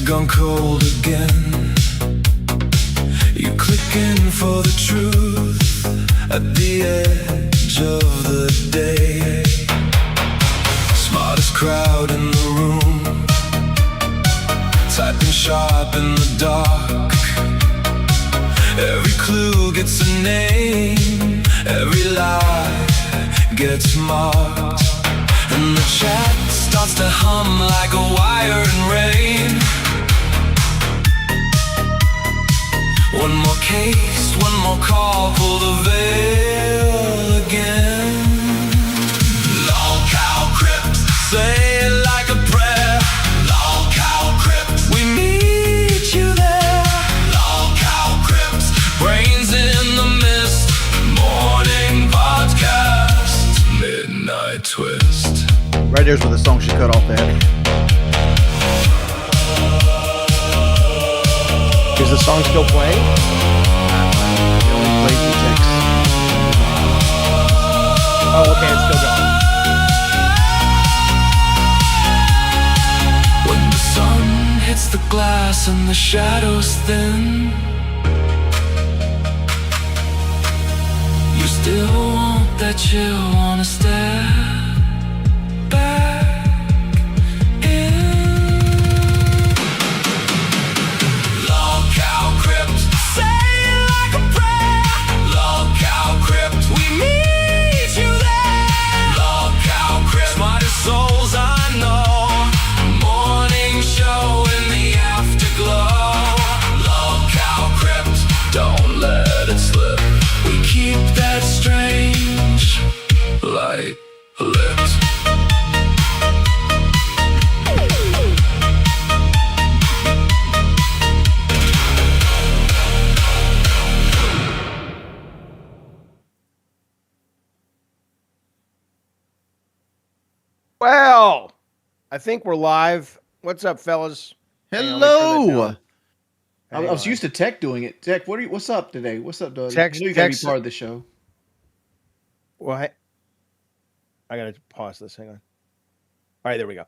gone cold again. You're clicking for the truth at the edge of the day. Smartest crowd in the room, typing sharp in the dark. Every clue gets a name, every lie gets marked. And the chat starts to hum like a wire in rain. One more case, one more call, pull the veil again. LolCow crypt, say it like a prayer. LolCow crypt, we meet you there. LolCow crypt, brains in the mist. Morning podcast, midnight twist. Right there's where the song should cut off at. Is the song still playing? It only plays the text. Oh, okay, it's still going. When the sun hits the glass and the shadows thin, you still want that chill, wanna stare back in. LolCow crypt, say it like a prayer. LolCow crypt, we meet you there. LolCow crypt, smartest souls I know. Morning show in the afterglow. LolCow crypt, don't let it slip. We keep that strange light lit. Well, I think we're live. What's up, fellas? Hang on, let me turn that Hello. down. I was used to Tech doing it. Tech, what's up today? What's up, Doug? Tech's- I know you gotta be Tech's- part of the show. Well, I gotta pause this. Hang on. All right, there we go.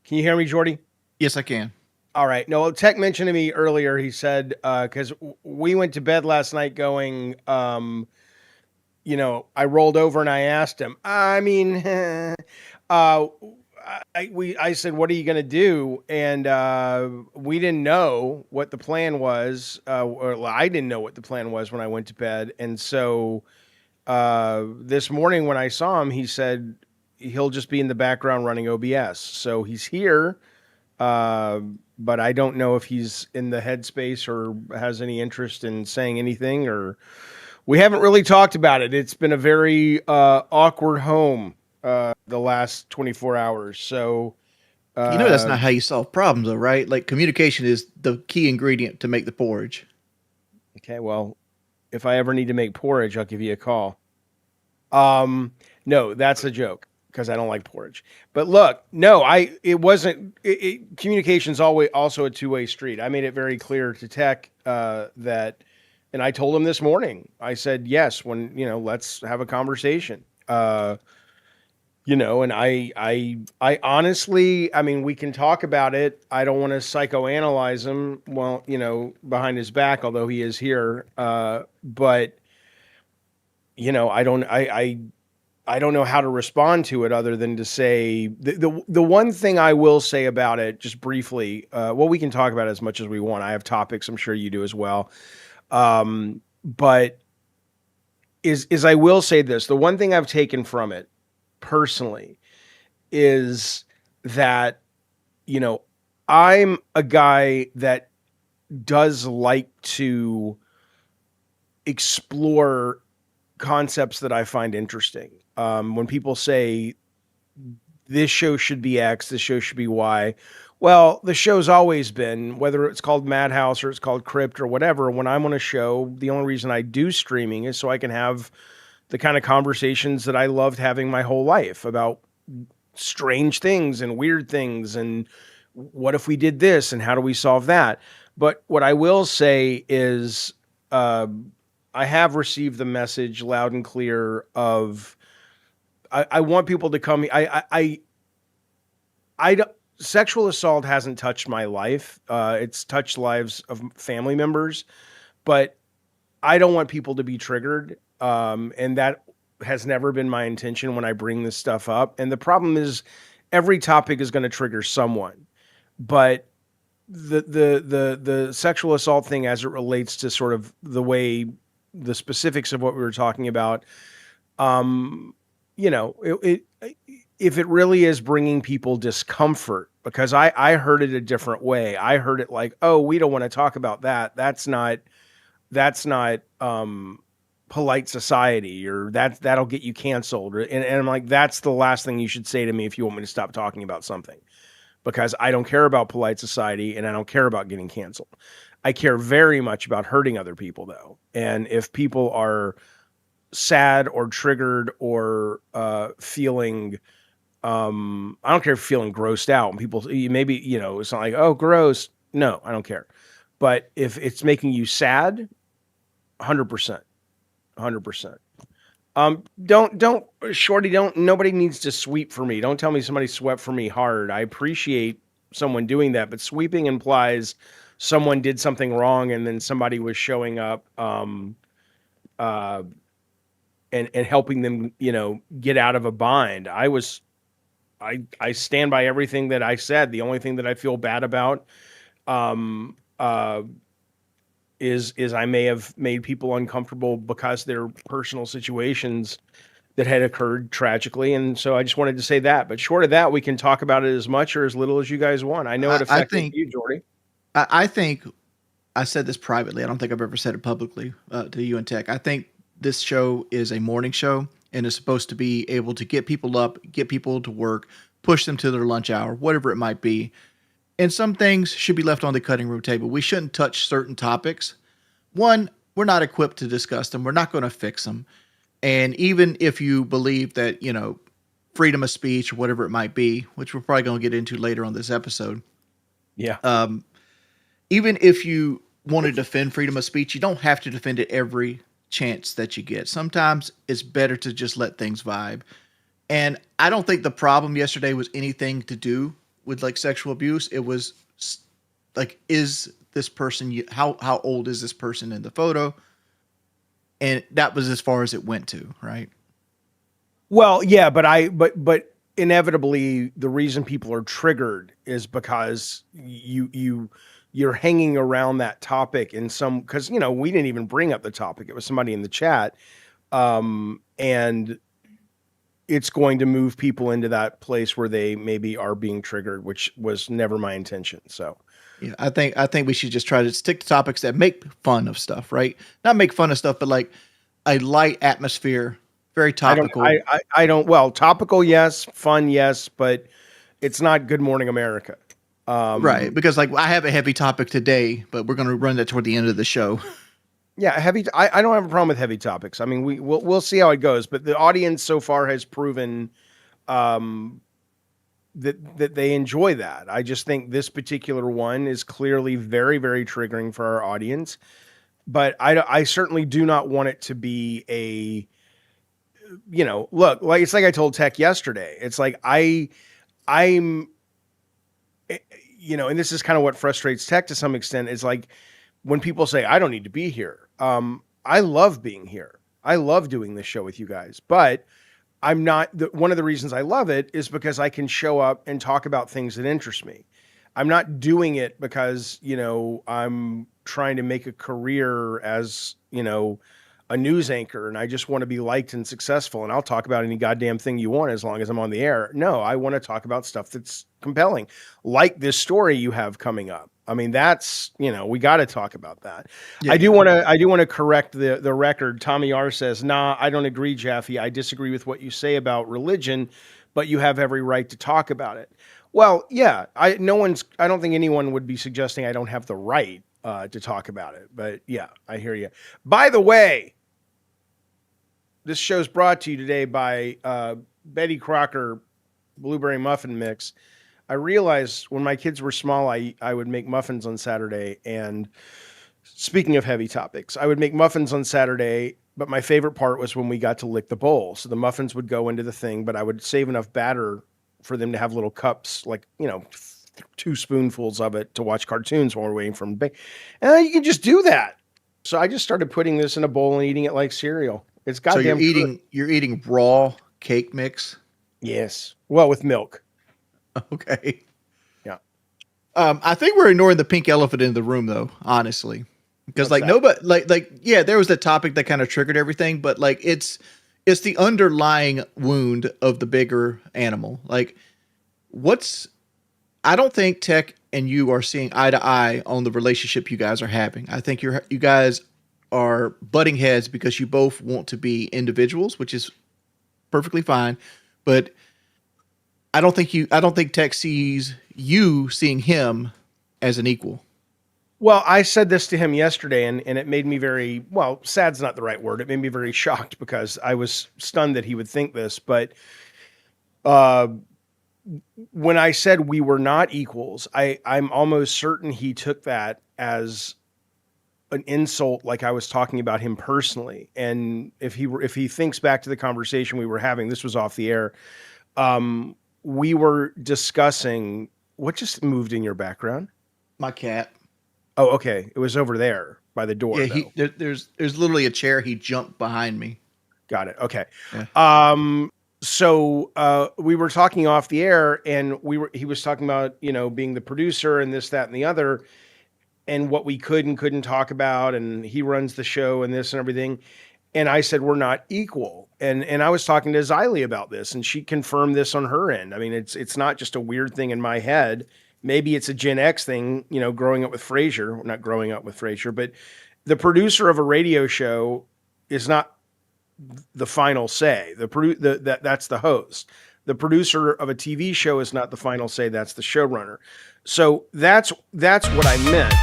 Can you hear me, Jordy? Yes, I can. All right. No, Tech mentioned to me earlier. He said because we went to bed last night going. I rolled over and I asked him. I mean, I said, "What are you going to do?" And we didn't know what the plan was. Or I didn't know what the plan was when I went to bed. And so this morning when I saw him, he said he'll just be in the background running OBS. So he's here, but I don't know if he's in the headspace or has any interest in saying anything. Or we haven't really talked about it. It's been a very awkward home the last 24 hours. So That's not how you solve problems, though, right? Like communication is the key ingredient to make the porridge. Okay, well, if I ever need to make porridge, I'll give you a call. No, that's a joke because I don't like porridge. But look, no, communication's always also a two-way street. I made it very clear to Tech that, and I told him this morning. I said yes when let's have a conversation. And I honestly, I mean, we can talk about it. I don't want to psychoanalyze him, well, behind his back, although he is here. But I don't know how to respond to it other than to say the one thing I will say about it, just briefly. Well, we can talk about it as much as we want. I have topics. I'm sure you do as well. But is I will say this: the one thing I've taken from it personally is that I'm a guy that does like to explore concepts that I find interesting. When people say this show should be X, this show should be Y, well, the show's always been, whether it's called Madhouse or it's called Crypt or whatever. When I'm on a show, the only reason I do streaming is so I can have the kind of conversations that I loved having my whole life about strange things and weird things and what if we did this and how do we solve that. But what I will say is I have received the message loud and clear of I want people to come. sexual assault hasn't touched my life. It's touched lives of family members, but I don't want people to be triggered. And that has never been my intention when I bring this stuff up. And the problem is every topic is going to trigger someone, but the sexual assault thing as it relates to sort of the specifics of what we were talking about, you know, if it really is bringing people discomfort, because I heard it a different way. I heard it like, oh, we don't want to talk about that. That's not polite society, or that'll get you canceled. And I'm like, that's the last thing you should say to me if you want me to stop talking about something, because I don't care about polite society and I don't care about getting canceled. I care very much about hurting other people though. And if people are sad or triggered or feeling, I don't care if feeling grossed out, and people maybe, you know, it's not like, oh, gross. No, I don't care. But if it's making you sad, 100%. 100%. Don't Shorty, nobody needs to sweep for me. Don't tell me somebody swept for me hard. I appreciate someone doing that, but sweeping implies someone did something wrong and then somebody was showing up and helping them, you know, get out of a bind. I stand by everything that I said. The only thing that I feel bad about is I may have made people uncomfortable because their personal situations that had occurred tragically. And so I just wanted to say that. But short of that, we can talk about it as much or as little as you guys want. I know it I affected think you, Jordy. I think I said this privately. I don't think I've ever said it publicly to you and Tech. I think this show is a morning show and is supposed to be able to get people up, get people to work, push them to their lunch hour, whatever it might be. And some things should be left on the cutting room table. We shouldn't touch certain topics. One, we're not equipped to discuss them. We're not going to fix them. And even if you believe that, you know, freedom of speech or whatever it might be, which we're probably going to get into later on this episode. Yeah. Even if you want to defend freedom of speech, you don't have to defend it every chance that you get. Sometimes it's better to just let things vibe. And I don't think the problem yesterday was anything to do with like sexual abuse. It was like, is this person, how old is this person in the photo? And that was as far as it went to, right? Well, yeah, but inevitably the reason people are triggered is because you're hanging around that topic in some, because, you know, we didn't even bring up the topic. It was somebody in the chat. And it's going to move people into that place where they maybe are being triggered, which was never my intention. So yeah, I think we should just try to stick to topics that make fun of stuff, right? Not make fun of stuff, but like a light atmosphere, very topical. I don't, well, topical, yes, fun, yes, but it's not Good Morning America. Right, because like I have a heavy topic today, but we're going to run that toward the end of the show. Yeah, I don't have a problem with heavy topics. I mean, we'll see how it goes, but the audience so far has proven that they enjoy that. I just think this particular one is clearly very, very triggering for our audience. But I certainly do not want it to be a, you know, look, like it's like I told Tech yesterday. It's like I'm, you know, and this is kind of what frustrates Tech to some extent. Is like when people say I don't need to be here. I love being here. I love doing this show with you guys, but I'm not. One of the reasons I love it is because I can show up and talk about things that interest me. I'm not doing it because, you know, I'm trying to make a career as, you know, a news anchor and I just want to be liked and successful and I'll talk about any goddamn thing you want as long as I'm on the air. No, I want to talk about stuff that's compelling, like this story you have coming up. I mean, that's, you know, we got to talk about that. Yeah. I do want to correct the record. Tommy R says, nah, I don't agree, Jaffe. I disagree with what you say about religion, but you have every right to talk about it. Well, yeah, I don't think anyone would be suggesting I don't have the right to talk about it, but yeah, I hear you. By the way, this show's brought to you today by Betty Crocker Blueberry Muffin Mix. I realized when my kids were small, I would make muffins on Saturday. And speaking of heavy topics, I would make muffins on Saturday, but my favorite part was when we got to lick the bowl. So the muffins would go into the thing, but I would save enough batter for them to have little cups, like, 2 spoonfuls of it to watch cartoons while we're waiting for them to bake. And you can just do that. So I just started putting this in a bowl and eating it like cereal. It's So goddamn good. you're eating raw cake mix. Yes. Well, with milk. Okay. Yeah. I think we're ignoring the pink elephant in the room, though. Honestly, because What's that? nobody yeah, there was the topic that kind of triggered everything, but it's the underlying wound of the bigger animal. Like, I don't think Tech and you are seeing eye to eye on the relationship you guys are having. I think you guys are butting heads because you both want to be individuals, which is perfectly fine, but I don't think Tech sees you seeing him as an equal. Well, I said this to him yesterday, and it made me very, well, sad's not the right word. It made me very shocked because I was stunned that he would think this. But when I said we were not equals, I'm almost certain he took that as an insult, like I was talking about him personally. And if he thinks back to the conversation we were having, this was off the air. We were discussing what just moved in your background. My cat. Oh, okay. It was over there by the door. Yeah, there's literally a chair. He jumped behind me. Got it. Okay. Yeah. So we were talking off the air, and he was talking about, being the producer and this, that, and the other, and what we could and couldn't talk about, and he runs the show and this and everything. And I said, we're not equal. And I was talking to Xylee about this, and she confirmed this on her end. I mean, it's not just a weird thing in my head. Maybe it's a Gen X thing, growing up with Frasier, not growing up with Frasier, but the producer of a radio show is not the final say. That's the host. The producer of a TV show is not the final say. That's the showrunner. So that's what I meant.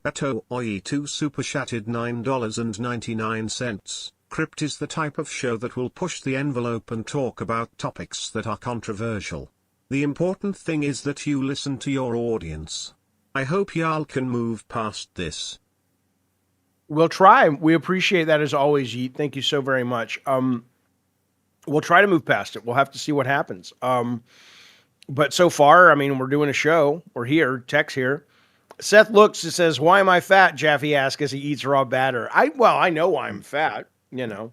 Ato Oi2 super chatted $9.99. Crypt is the type of show that will push the envelope and talk about topics that are controversial. The important thing is that you listen to your audience. I hope y'all can move past this. We'll try. We appreciate that as always, Yeet. Thank you so very much. We'll try to move past it. We'll have to see what happens. But so far, I mean, we're doing a show. We're here. Tech's here. Seth looks and says, "Why am I fat?" Jaffe asks as he eats raw batter. I know why I'm fat. The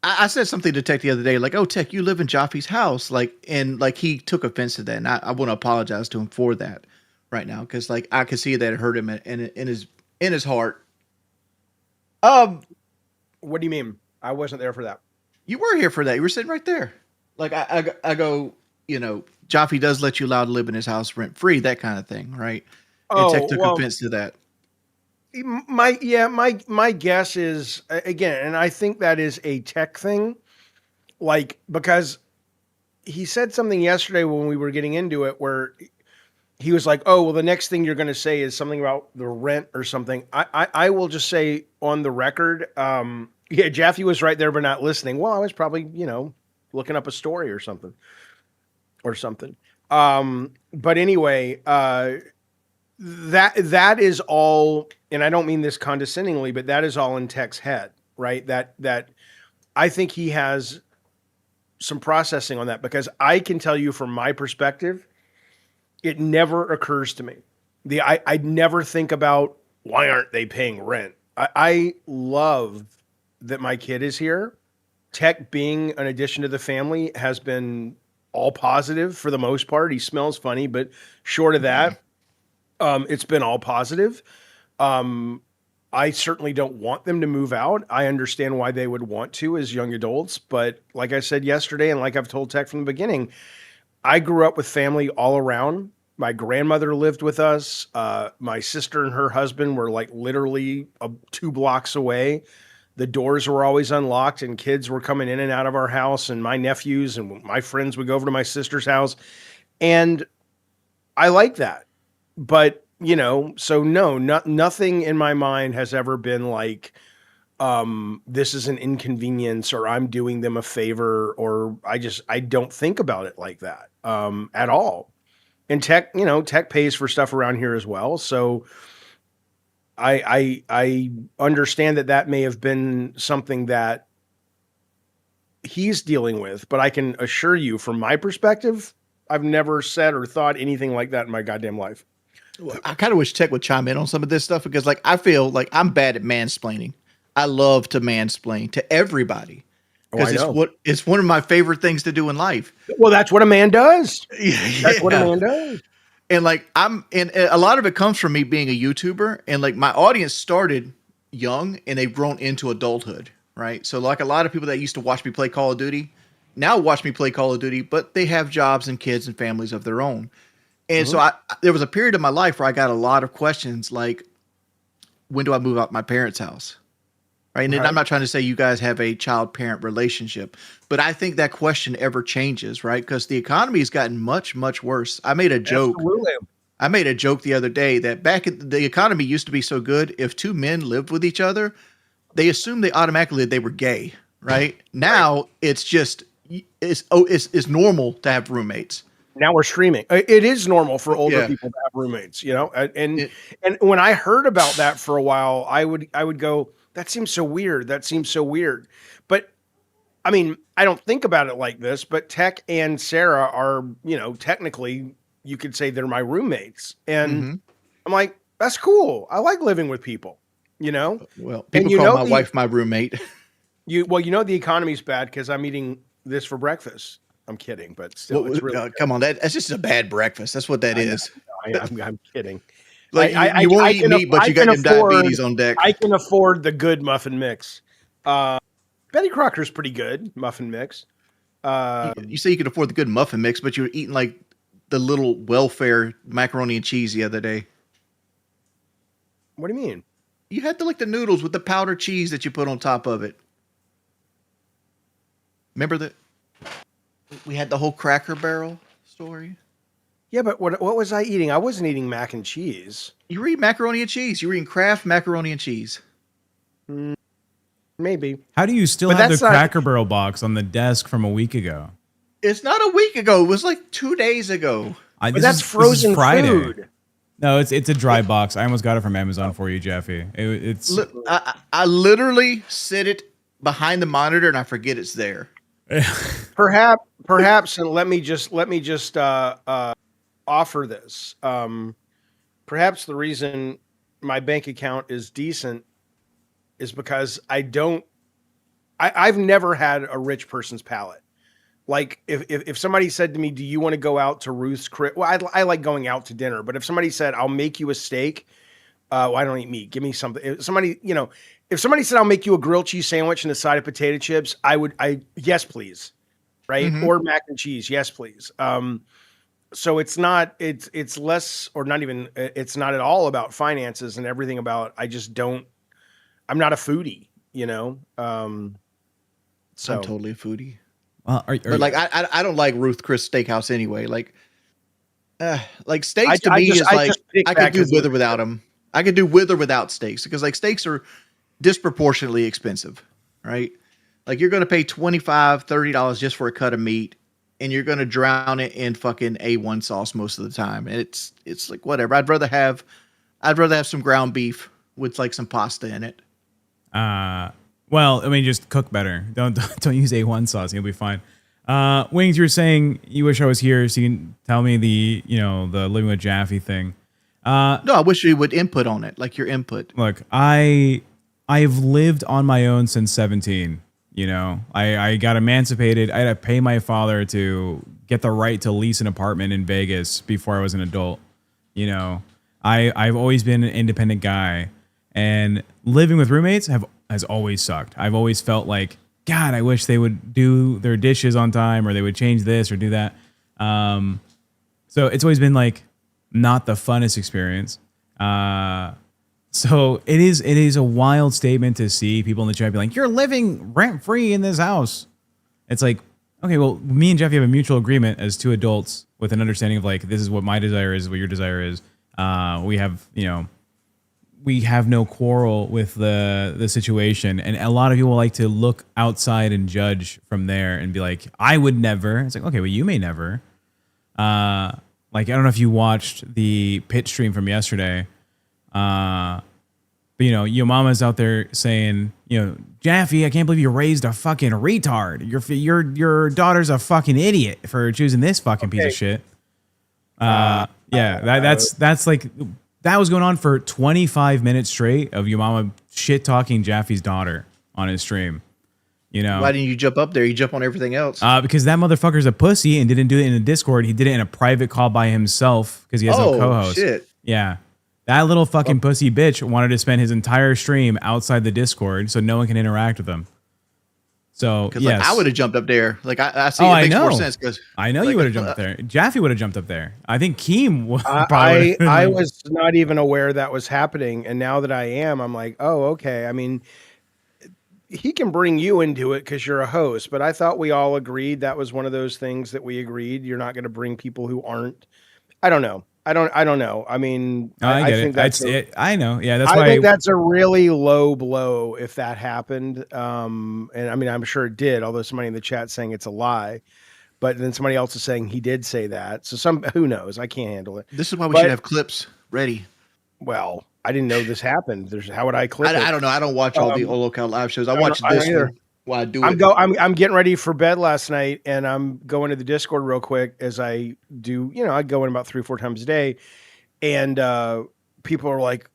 I said something to Tech the other day, like, "Oh, Tech, you live in Jaffe's house," and he took offense to that, and I want to apologize to him for that right now, because I could see that it hurt him in his heart. What do you mean? I wasn't there for that. You were here for that. You were sitting right there. Like I go, Jaffe does let you allow to live in his house rent free, that kind of thing, right? And Tech took offense to that. My guess is, again, and I think that is a Tech thing, because he said something yesterday when we were getting into it where he was like, "Oh, well, the next thing you're going to say is something about the rent or something." I will just say on the record, Jaffe was right there but not listening. Well, I was probably, looking up a story or something. But anyway, that is all, and I don't mean this condescendingly, but that is all in Tech's head, right? That I think he has some processing on that, because I can tell you from my perspective, it never occurs to me. I never think about, why aren't they paying rent? I love that my kid is here. Tech being an addition to the family has been all positive for the most part. He smells funny, but short of that, it's been all positive. I certainly don't want them to move out. I understand why they would want to as young adults, but like I said yesterday, and like I've told Tech from the beginning, I grew up with family all around. My grandmother lived with us. My sister and her husband were literally 2 blocks away. The doors were always unlocked and kids were coming in and out of our house, and my nephews and my friends would go over to my sister's house. And I like that. But, so no, nothing in my mind has ever been like, this is an inconvenience or I'm doing them a favor, or I don't think about it like that, at all. And Tech pays for stuff around here as well. So I understand that may have been something that he's dealing with, but I can assure you from my perspective, I've never said or thought anything like that in my goddamn life. I kind of wish Tech would chime in on some of this stuff because, like, I feel like I'm bad at mansplaining. I love to mansplain to everybody Oh, I because know. it's one of my favorite things to do in life. Well, that's what a man does. That's what a Yeah. man does. And like and a lot of it comes from me being a YouTuber, and like my audience started young and they've grown into adulthood, right? So like a lot of people that used to watch me play Call of Duty now watch me play Call of Duty, but they have jobs and kids and families of their own. And so there was a period of my life where I got a lot of questions like, when do I move out my parents' house? Right. And Right. I'm not trying to say you guys have a child parent relationship, but I think that question ever changes, right? Because the economy has gotten much, much worse. I made a joke. Absolutely. I made a joke the other day that the economy used to be so good. If two men lived with each other, they assumed they were gay, right? Now it's just it's normal to have roommates. Now we're streaming. It is normal for older Yeah. people to have roommates, you know. And when I heard about that for a while, I would go, that seems so weird. That seems so weird. But I mean, I don't think about it like this. But Tech and Sarah are, you know, technically you could say they're my roommates, and I'm like, that's cool. I like living with people, you know. Well, And people you call know my the- wife my roommate. You know the economy's bad because I'm eating this for breakfast. I'm kidding, but still, it's really Come on, that's just a bad breakfast. That's what that is. I'm kidding. Like I you won't I eat can meat, aff- but I you got can them afford- diabetes on deck. I can afford the good muffin mix. Betty Crocker's pretty good muffin mix. You say you can afford the good muffin mix, but you were eating like the little welfare macaroni and cheese the other day. What do you mean? You had the noodles with the powdered cheese that you put on top of it. Remember that we had the whole Cracker Barrel story? Yeah, but what was I eating? I wasn't eating mac and cheese. You were eating macaroni and cheese. You were eating Kraft macaroni and cheese. Maybe. How do you still But have the that's not- Cracker Barrel box on the desk from a week ago? It's not a week ago. It was like 2 days ago. But that's frozen food. No, it's a dry box. I almost got it from Amazon for you, Jaffe. It's I literally sit it behind the monitor and I forget it's there. Perhaps, and let me just offer this. Perhaps the reason my bank account is decent is because I've never had a rich person's palate. Like if somebody said to me, "Do you want to go out to Ruth's Chris?" Well, I like going out to dinner, but if somebody said, "I'll make you a steak," well, I don't eat meat. Give me something. If somebody said, "I'll make you a grilled cheese sandwich and a side of potato chips," yes, please, right? Or mac and cheese, yes, please. So it's not less, or not even, it's not at all about finances and everything about. I'm not a foodie, you know. So I'm totally a foodie. but Like I don't like Ruth Chris Steakhouse anyway. Like steaks to me is like I could do with or without them. I could do with or without steaks because like steaks are disproportionately expensive, right? Like you're going to pay $25-$30 just for a cut of meat, and you're going to drown it in fucking A1 sauce most of the time. And it's like whatever. I'd rather have some ground beef with like some pasta in it. well, I mean, just cook better. Don't use A1 sauce. You'll be fine. Wings, you were saying you wish I was here so you can tell me the living with Jaffe thing. No, I wish you would input on it, like your input. Look, I've lived on my own since 17. You know, I got emancipated. I had to pay my father to get the right to lease an apartment in Vegas before I was an adult. You know, I've always been an independent guy, and living with roommates has always sucked. I've always felt like, God, I wish they would do their dishes on time, or they would change this or do that. So it's always been like not the funnest experience. So it is a wild statement to see people in the chat be like, "You're living rent free in this house." It's like, okay, well, me and Jeffy have a mutual agreement as two adults with an understanding of like, this is what my desire is, what your desire is. We have no quarrel with the situation, and a lot of people like to look outside and judge from there and be like, "I would never." It's like, okay, well, you may never. Like, I don't know if you watched the pitch stream from yesterday. But, you know, your mama's out there saying, you know, Jaffe, I can't believe you raised a fucking retard. Your daughter's a fucking idiot for choosing this fucking piece of shit. That's like, that was going on for 25 minutes straight of your mama shit talking Jaffe's daughter on his stream. You know, why didn't you jump up there? You jump on everything else. Because that motherfucker's a pussy and didn't do it in a Discord. He did it in a private call by himself because he has no co-host. Shit. Yeah. That little fucking pussy bitch wanted to spend his entire stream outside the Discord so no one can interact with him. So, yes. Like, I would have jumped up there. Like, I see it makes more sense. I know, like, you would have jumped up there. Jaffe would have jumped up there. I think Keem I was not even aware that was happening. And now that I am, I'm like, oh, okay. I mean, he can bring you into it because you're a host, but I thought we all agreed that was one of those things that we agreed. You're not going to bring people who aren't. I don't know. I don't know. I mean, I think that's it. I know. Yeah, that's why I think that's a really low blow if that happened. And I mean, I'm sure it did, although somebody in the chat saying it's a lie, but then somebody else is saying he did say that. So who knows? I can't handle it. This is why we should have clips ready. Well, I didn't know this happened. How would I clip it? I don't know. I don't watch all the LolCow live shows. I watch this one while I do it. I'm getting ready for bed last night, and I'm going to the Discord real quick as I do. You know, I go in about 3 or 4 times a day, and people are like,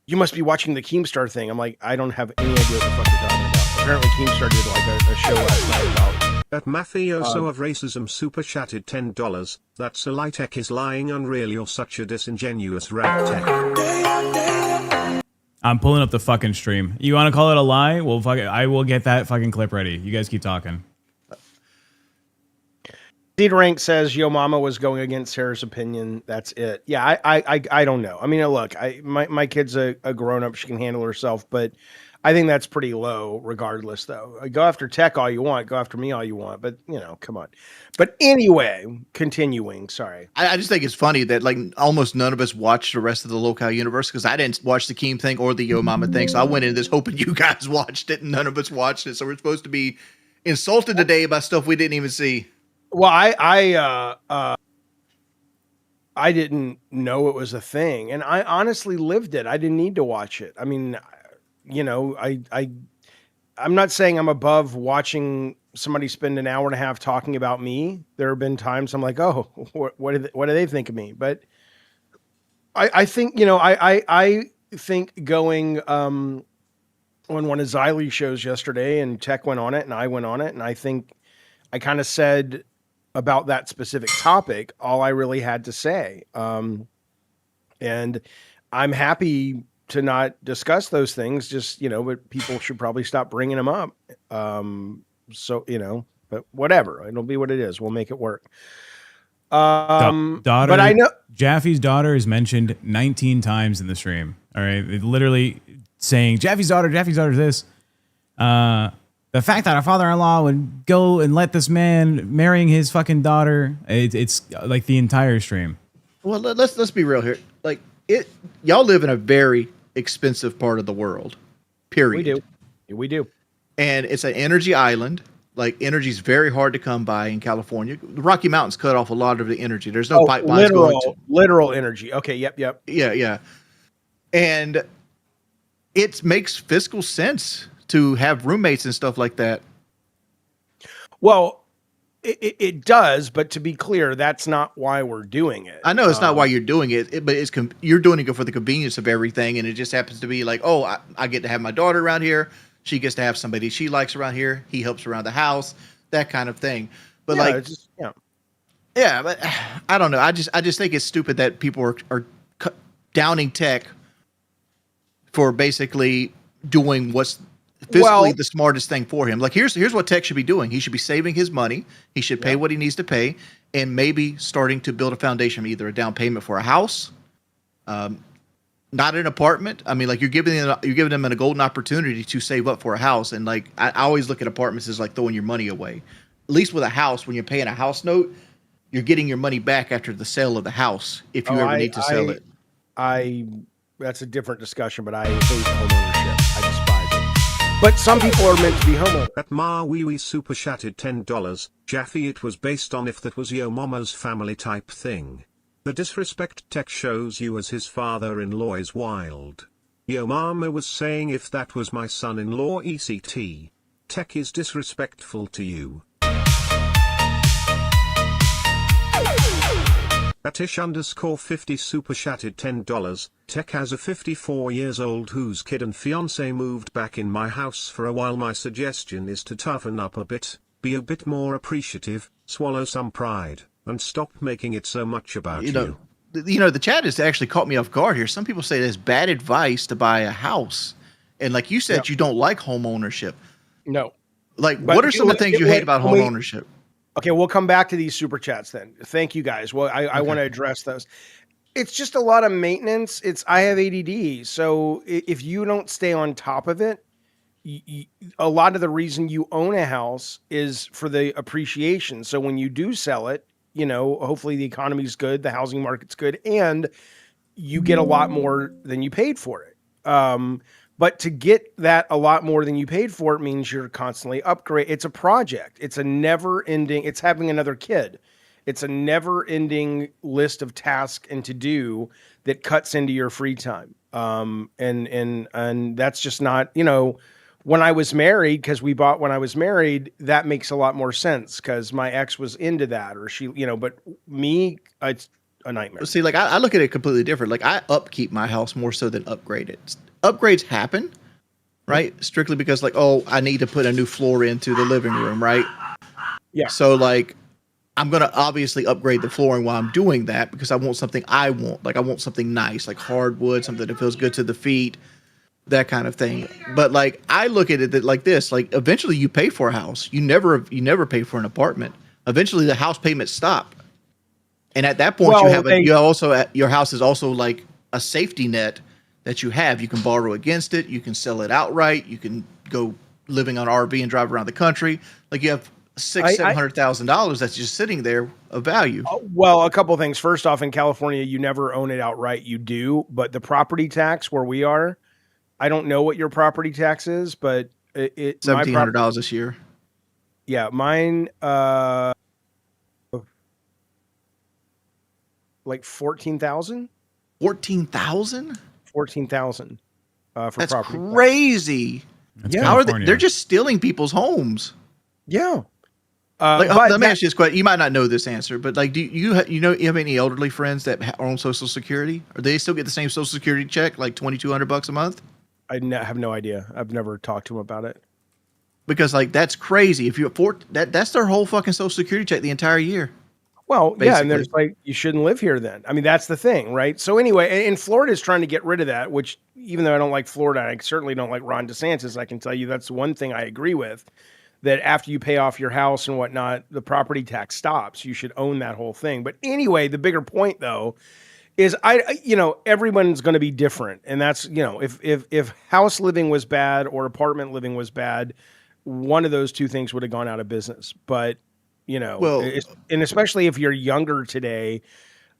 "You must be watching the Keemstar thing." I'm like, I don't have any idea what the fuck you're talking about. Apparently, Keemstar did like a show last night about. At Mafioso of Racism super chatted $10. That's a lie. Tech is lying unreal. You're such a disingenuous rat tech. I'm pulling up the fucking stream. You want to call it a lie? Well, fuck it. I will get that fucking clip ready. You guys keep talking. Seed Rank says Yo Mama was going against Sarah's opinion. That's it. Yeah, I don't know. I mean, look, my kid's a grown up. She can handle herself, but I think that's pretty low. Regardless, though, go after Tech all you want. Go after me all you want. But you know, come on. But anyway, continuing. Sorry, I just think it's funny that like almost none of us watched the rest of the LolCow universe because I didn't watch the Keem thing or the Yo Mama thing. So I went into this hoping you guys watched it, and none of us watched it. So we're supposed to be insulted today by stuff we didn't even see. Well, I didn't know it was a thing, and I honestly lived it. I didn't need to watch it. I mean, you know, I'm not saying I'm above watching somebody spend an hour and a half talking about me. There have been times I'm like, oh, what do they think of me? But I think, you know, I think going on one of Xylie's shows yesterday, and Tech went on it, and I went on it, and I think I kind of said about that specific topic all I really had to say. And I'm happy to not discuss those things, just, you know, but people should probably stop bringing them up. So, you know, but whatever, it'll be what it is. We'll make it work. Daughter, but I know Jaffe's daughter is mentioned 19 times in the stream. All right. It literally saying Jaffe's daughter is this. The fact that our father-in-law would go and let this man marrying his fucking daughter, it's like the entire stream. Well, let's be real here. Like y'all live in a very expensive part of the world. Period. We do. And it's an energy island. Like energy's very hard to come by in California. The Rocky Mountains cut off a lot of the energy. There's no pipelines literal energy. Okay. Yep. Yeah. And it makes fiscal sense to have roommates and stuff like that. Well, it does, but to be clear, that's not why we're doing it. I know it's not why you're doing it, but you're doing it for the convenience of everything, and it just happens to be like, oh, I get to have my daughter around here. She gets to have somebody she likes around here. He helps around the house, that kind of thing. But yeah, but I don't know. I just think it's stupid that people are downing Tech for basically doing what's fiscally the smartest thing for him. Like here's what Tech should be doing. He should be saving his money. He should pay what he needs to pay, and maybe starting to build a foundation, either a down payment for a house, not an apartment. I mean, like you're giving them a golden opportunity to save up for a house. And like I always look at apartments as like throwing your money away. At least with a house, when you're paying a house note, you're getting your money back after the sale of the house if you ever need to sell it. That's a different discussion, but I hate homeownership. I despise it. But some people are meant to be homeowners. At Marwee super chatted $10. Jaffe, it was based on if that was your mama's family type thing. The disrespect Tech shows you as his father-in-law is wild. Yo mama was saying if that was my son-in-law ECT. Tech is disrespectful to you. Atish_50 super chatted $10. Tech has a 54 years old whose kid and fiance moved back in my house for a while. My suggestion is to toughen up a bit, be a bit more appreciative, swallow some pride, and stop making it so much about you. The chat has actually caught me off guard here. Some people say it's bad advice to buy a house. And like you said, you don't like home ownership. No. Like, But what are some of the things you hate about home ownership? Okay, we'll come back to these super chats then. Thank you guys. Well, I want to address those. It's just a lot of maintenance. I have ADD. So if you don't stay on top of it, a lot of the reason you own a house is for the appreciation. So when you do sell it, hopefully the economy's good, the housing market's good, and you get a lot more than you paid for it. But to get that a lot more than you paid for it means you're constantly upgrade. It's a project. It's a never ending. It's having another kid. It's a never ending list of tasks and to do that cuts into your free time. And that's just not, when I was married, because we bought when I was married, that makes a lot more sense because my ex was into that or she, but me, it's a nightmare. See, like I look at it completely different. Like I upkeep my house more so than upgrade it. Upgrades happen, right? Strictly because like, oh, I need to put a new floor into the living room, right? Yeah. So like, I'm going to obviously upgrade the flooring while I'm doing that because I want something I want. Like I want something nice, like hardwood, something that feels good to the feet, that kind of thing. But like, I look at it like this, like eventually you pay for a house. You never pay for an apartment. Eventually the house payments stop. And at that point your house is also like a safety net that you have. You can borrow against it. You can sell it outright. You can go living on RV and drive around the country. Like you have $700,000 that's just sitting there of value. Well, a couple of things. First off, in California, you never own it outright. You do, but the property tax where we are, I don't know what your property tax is, but $1,700 this year. Yeah, mine like 14,000. 14,000? 14,000 for That's property. crazy. That's How are they? California. They're just stealing people's homes. Yeah. Let me ask you this question. You might not know this answer, but like, do you have any elderly friends that are on Social Security? Or do they still get the same Social Security check, like $2,200 a month? I have no idea. I've never talked to them about it. Because like that's crazy. If you afford that's their whole fucking Social Security check the entire year. Well, basically. yeah, and there's like, you shouldn't live here then. I mean, that's the thing, right? So anyway, and Florida is trying to get rid of that, which even though I don't like Florida, I certainly don't like Ron DeSantis. I can tell you that's one thing I agree with, that after you pay off your house and whatnot, the property tax stops. You should own that whole thing. But anyway, the bigger point though, is everyone's going to be different. And that's, if house living was bad or apartment living was bad, one of those two things would have gone out of business. But and especially if you're younger today,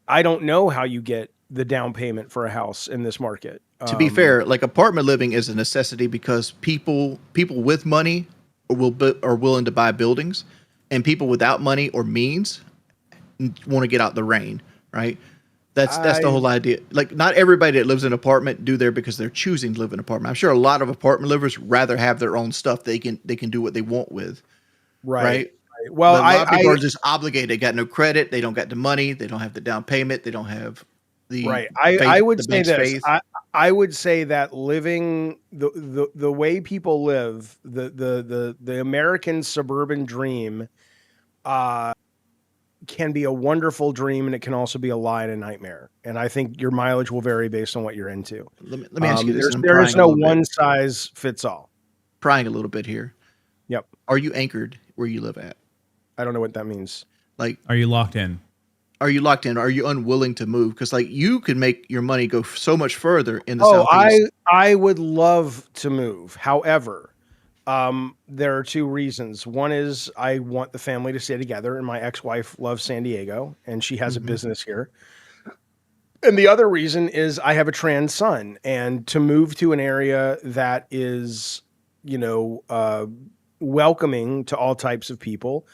I don't know how you get the down payment for a house in this market. To be fair, like apartment living is a necessity because people with money are willing to buy buildings, and people without money or means want to get out the rain, right? That's the whole idea. Like not everybody that lives in an apartment do there because they're choosing to live in an apartment. I'm sure a lot of apartment livers rather have their own stuff they can do what they want with. Right. Well, but a lot of people are just obligated. They got no credit. They don't got the money. They don't have the down payment. They don't have the right. I would say this. Faith. I would say that living the way people live, the American suburban dream, can be a wonderful dream, and it can also be a lie and a nightmare. And I think your mileage will vary based on what you're into. Let me ask you this. There is no one size fits all. Prying a little bit here. Yep. Are you anchored where you live at? I don't know what that means. Like, Are you locked in? Are you locked in? Are you unwilling to move? Because like you could make your money go so much further in the Southeast. I would love to move. However, there are two reasons. One is I want the family to stay together, and my ex-wife loves San Diego, and she has a business here. And the other reason is I have a trans son, and to move to an area that is, welcoming to all types of people,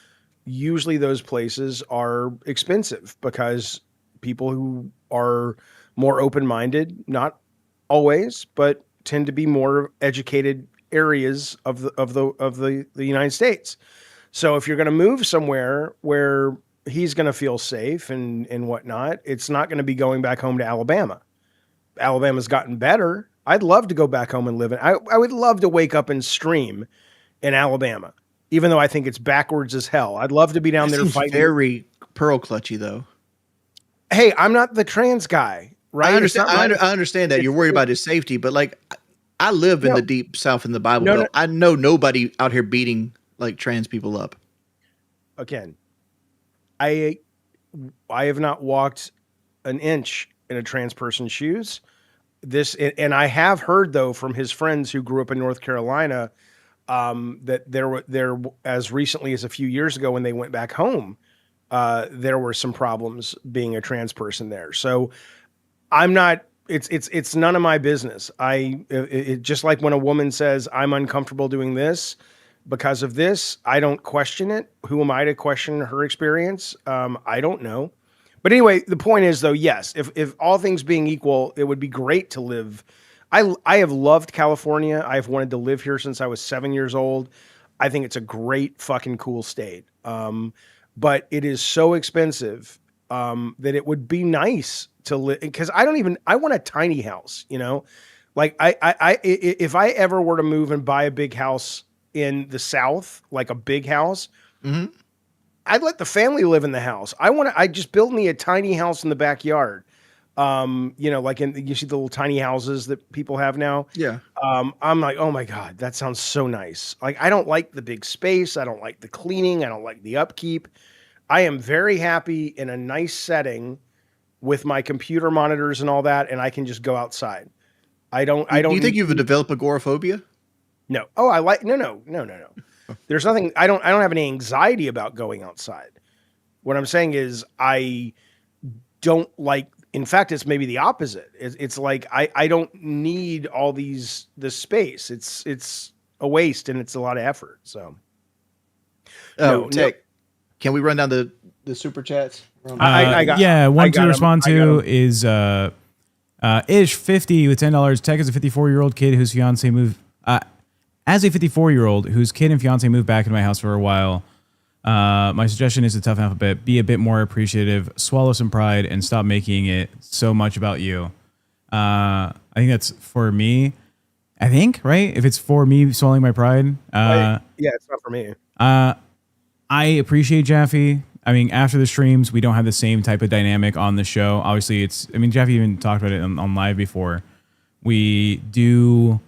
usually those places are expensive because people who are more open-minded, not always, but tend to be more educated areas of the United States. So if you're going to move somewhere where he's going to feel safe and whatnot, it's not going to be going back home to Alabama. Alabama's gotten better. I'd love to go back home and live in. I would love to wake up and stream in Alabama, even though I think it's backwards as hell. I'd love to be down That there seems fighting. very pearl clutchy, though. Hey, I'm not the trans guy, right? I understand. It's not my- I understand that you're worried about his safety, but like, I live in No. the deep South in the Bible No, Belt. I know nobody out here beating like trans people up. Again, I have not walked an inch in a trans person's shoes. And I have heard though from his friends who grew up in North Carolina that there as recently as a few years ago when they went back home, there were some problems being a trans person there. So I'm not. It's none of my business. It just like when a woman says I'm uncomfortable doing this because of this, I don't question it. Who am I to question her experience? I don't know. But anyway, the point is though, yes, if all things being equal, it would be great to live. I have loved California. I've wanted to live here since I was 7 years old. I think it's a great fucking cool state. But it is so expensive that it would be nice to live, because I want a tiny house, you know, like if I ever were to move and buy a big house in the South, like a big house, I'd let the family live in the house. I just build me a tiny house in the backyard. You know, like you see the little tiny houses that people have now. Yeah. I'm like, oh my God, that sounds so nice. Like, I don't like the big space. I don't like the cleaning. I don't like the upkeep. I am very happy in a nice setting with my computer monitors and all that, and I can just go outside. I don't. Do you think you've developed agoraphobia? No. Oh, I like no. There's nothing. I don't have any anxiety about going outside. What I'm saying is I don't like. In fact, it's maybe the opposite. It's like I don't need all this space. It's a waste and it's a lot of effort. So, Tech. Can we run down the super chats? I got one I to got respond him. to is Ish 50 with $10. Tech is a 54-year-old kid whose fiance moved. As a 54-year-old whose kid and fiance moved back into my house for a while, my suggestion is to toughen up a bit, be a bit more appreciative, swallow some pride, and stop making it so much about you. I think that's for me. I think, right? If it's for me swallowing my pride. Yeah, it's not for me. I appreciate Jaffe. I mean, after the streams, we don't have the same type of dynamic on the show. Obviously, Jaffe even talked about it on live before. We do,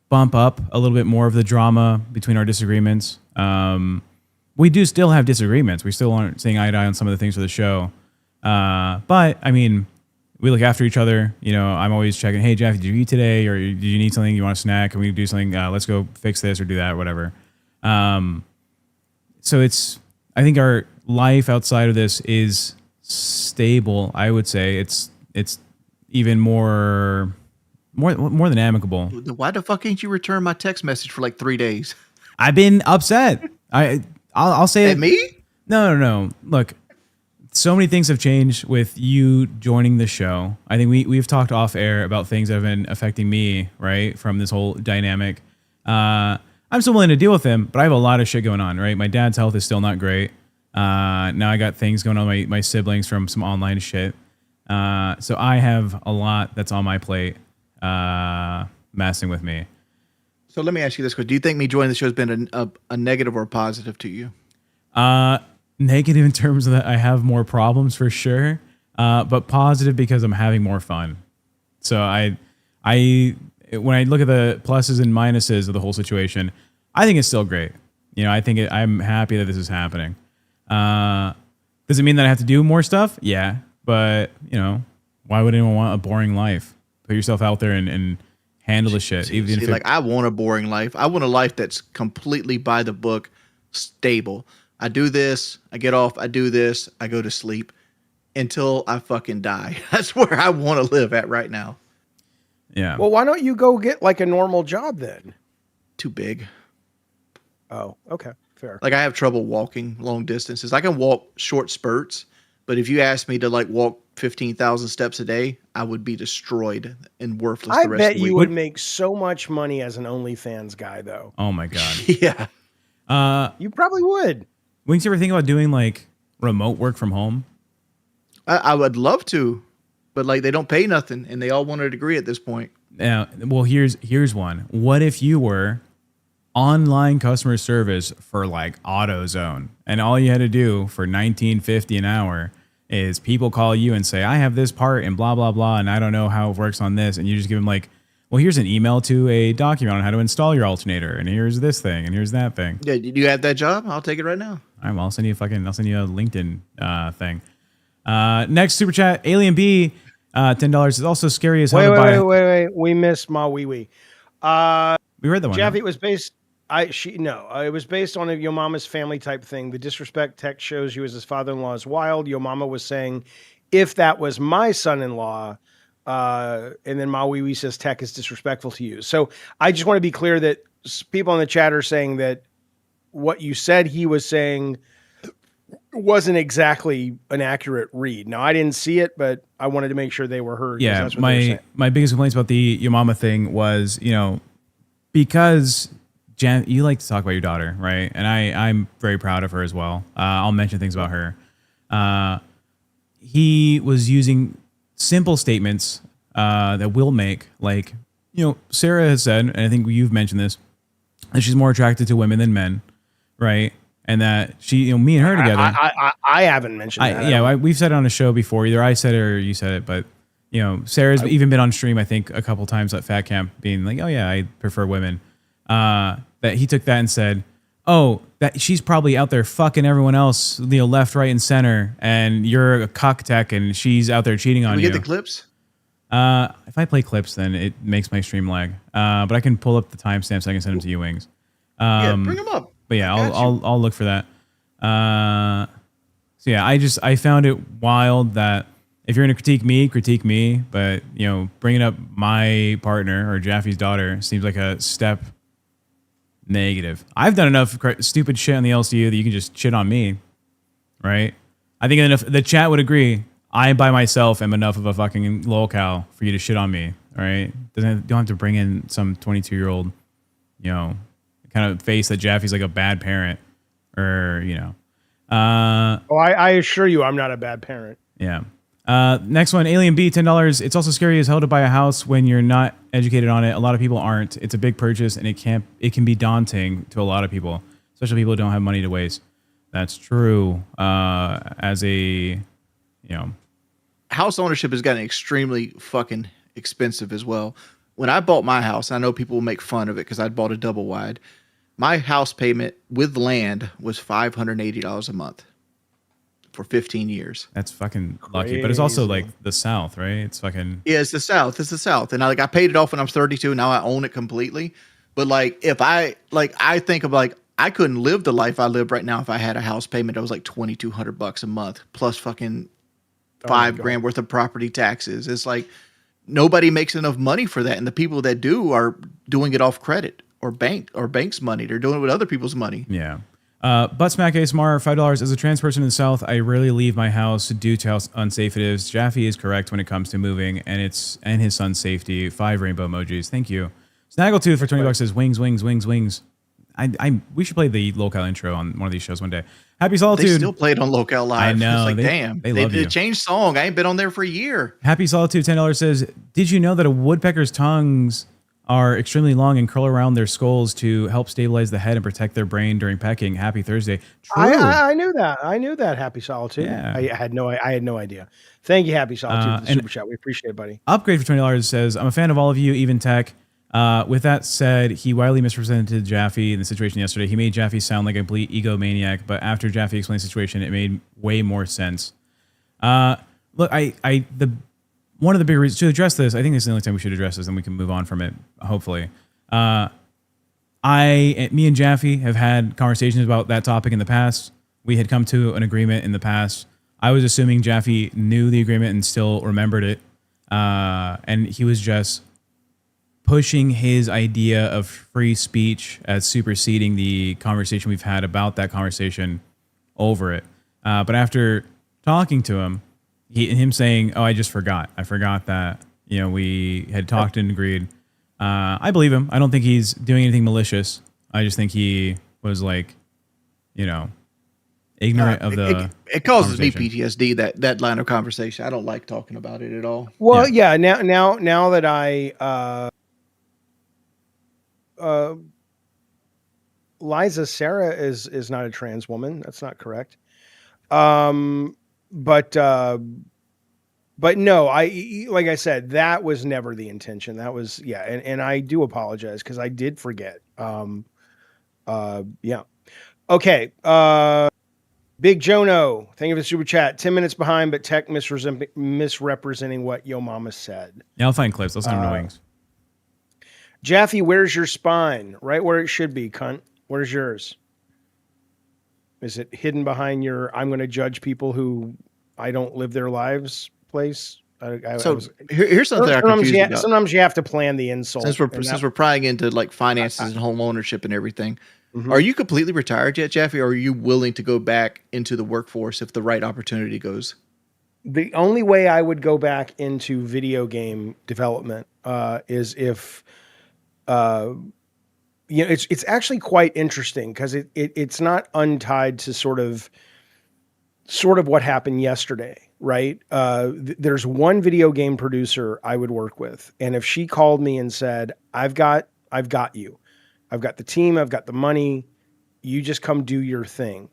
bump up a little bit more of the drama between our disagreements. We do still have disagreements. We still aren't seeing eye to eye on some of the things for the show. But, I mean, we look after each other. I'm always checking, hey, Jaffe, did you eat today? Or do you need something? You want a snack? Can we do something? Let's go fix this or do that, or whatever. So I think our life outside of this is stable. I would say it's even more than amicable. Why the fuck ain't you return my text message for like 3 days? I've been upset. I'll say At me? No. Look, so many things have changed with you joining the show. I think we've talked off air about things that have been affecting me, right, from this whole dynamic. I'm still willing to deal with them, but I have a lot of shit going on, right? My dad's health is still not great. Now I got things going on with my siblings from some online shit. So I have a lot that's on my plate messing with me. So let me ask you this question. Do you think me joining the show has been a negative or a positive to you? Negative in terms of that I have more problems for sure, but positive because I'm having more fun. So when I look at the pluses and minuses of the whole situation, I think it's still great. I'm happy that this is happening. Does it mean that I have to do more stuff? Yeah, but why would anyone want a boring life? Put yourself out there and handle the shit. I want a boring life. I want a life that's completely by the book, stable. I do this, I get off, I do this, I go to sleep until I fucking die. That's where I want to live at right now. Yeah. Well, why don't you go get like a normal job then? Too big. Oh, okay. Fair. Like I have trouble walking long distances. I can walk short spurts, but if you ask me to like walk 15,000 steps a day, I would be destroyed and worthless I the rest bet of the you week. would make so much money as an OnlyFans guy, though. Oh my god. Yeah. You probably would. Wouldn't you ever think about doing like remote work from home? I would love to, but like they don't pay nothing and they all want a degree at this point. Now, well, here's one. What if you were online customer service for like AutoZone, and all you had to do for $19.50 an hour is people call you and say, I have this part and blah blah blah, and I don't know how it works on this, and you just give them like, well, here's an email to a document on how to install your alternator, and here's this thing, and here's that thing. Yeah, do you have that job? I'll take it right now. All right, well, I'll send you a LinkedIn thing. Next super chat, Alien B, $10 is also scary as hell to buy. Wait. We missed Ma Wee Wee. We read that one. Jaffe, it was based. It was based on a Yo Mama's Family type thing. The disrespect text shows you as his father-in-law is wild. Yo Mama was saying, if that was my son-in-law, and then Ma Wee Wee says tech is disrespectful to you. So I just want to be clear that people in the chat are saying that what you said he was saying wasn't exactly an accurate read. Now I didn't see it, but I wanted to make sure they were heard. Yeah, that's what they were saying. my biggest complaints about the Your Mama thing was, because you like to talk about your daughter, right? And I'm very proud of her as well. I'll mention things about her. He was using simple statements that will make, like, Sarah has said, and I think you've mentioned this, that she's more attracted to women than men, right? And that she, me and her together. I haven't mentioned that. We've said it on a show before. Either I said it or you said it, but Sarah's even been on stream, I think, a couple times at Fat Camp, being like, "Oh yeah, I prefer women." That he took that and said, "Oh, that she's probably out there fucking everyone else, left, right, and center, and you're a cock tech, and she's out there cheating on you." Can we get the clips? If I play clips, then it makes my stream lag. But I can pull up the timestamps. So I can send them to you, Wings. Yeah, bring them up. But yeah, I'll look for that. So yeah, I found it wild that if you're going to critique me, but bringing up my partner or Jaffe's daughter seems like a step negative. I've done enough stupid shit on the LCU that you can just shit on me, right? I think enough the chat would agree. I by myself am enough of a fucking LolCow for you to shit on me, all right? Don't have to bring in some 22-year-old, kind of face that Jaffe's like a bad parent, or I assure you, I'm not a bad parent. Yeah. Next one, Alien B, $10. It's also scary as hell to buy a house when you're not educated on it. A lot of people aren't. It's a big purchase, and it can be daunting to a lot of people, especially people who don't have money to waste. That's true. As a, house ownership has gotten extremely fucking expensive as well. When I bought my house, I know people will make fun of it because I'd bought a double wide. My house payment with land was $580 a month for 15 years. That's fucking lucky, but it's also like the South, right? It's fucking it's the South. It's the South, and I paid it off when I was 32. Now I own it completely. But if I think of I couldn't live the life I live right now if I had a house payment that was like $2,200 a month plus fucking $5,000 worth of property taxes. It's like nobody makes enough money for that, and the people that do are doing it off credit or bank's money. They're doing it with other people's money. Yeah. Buttsmack ASMR, $5. As a trans person in the South, I rarely leave my house due to how unsafe it is. Jaffe is correct when it comes to moving and his son's safety. 5 rainbow emojis. Thank you. Snaggletooth for $20 says wings. We should play the LolCow intro on one of these shows one day. Happy Solitude. They still play it on LolCow Live. I know. It's damn. They changed song. I ain't been on there for a year. Happy Solitude, $10 says, did you know that a woodpecker's tongues are extremely long and curl around their skulls to help stabilize the head and protect their brain during pecking? Happy Thursday. True. I knew that. Happy Solitude. Yeah. I had no idea. Thank you, Happy Solitude, for the super chat. We appreciate it, buddy. Upgrade for $20 says, I'm a fan of all of you, even Tech. With that said, he widely misrepresented Jaffe in the situation yesterday. He made Jaffe sound like a complete egomaniac, but after Jaffe explained the situation, it made way more sense. Look, one of the big reasons to address this, I think this is the only time we should address this, and we can move on from it, hopefully. Me and Jaffe have had conversations about that topic in the past. We had come to an agreement in the past. I was assuming Jaffe knew the agreement and still remembered it. And he was just pushing his idea of free speech as superseding the conversation we've had about that conversation over it. But after talking to him, him saying, "Oh, I just forgot. I forgot that we had talked and agreed." I believe him. I don't think he's doing anything malicious. I just think he was like, ignorant of the. It causes me conversation. PTSD, that line of conversation. I don't like talking about it at all. Well, yeah. Now that I Liza Sarah is not a trans woman. That's not correct. But no, like I said, that was never the intention. That was and I do apologize because I did forget. Yeah. Okay. Big Jono, thank you for the super chat. 10 minutes behind, but tech misrepresenting what Yo Mama said. Yeah, I'll find clips. Those are wings. Jaffe, where's your spine? Right where it should be, cunt. Where's yours? Is it hidden behind your I'm going to judge people who I don't live their lives place? Here's something I'm confused about. Sometimes you have to plan the insult. Since we're prying into like finances and home ownership and everything, Mhm. are you completely retired yet, Jaffe, or are you willing to go back into the workforce if the right opportunity goes? The only way I would go back into video game development is if it's actually quite interesting because it's not untied to sort of what happened yesterday, right? There's one video game producer I would work with, and if she called me and said, I've got you, I've got the team, I've got the money, you just come do your thing,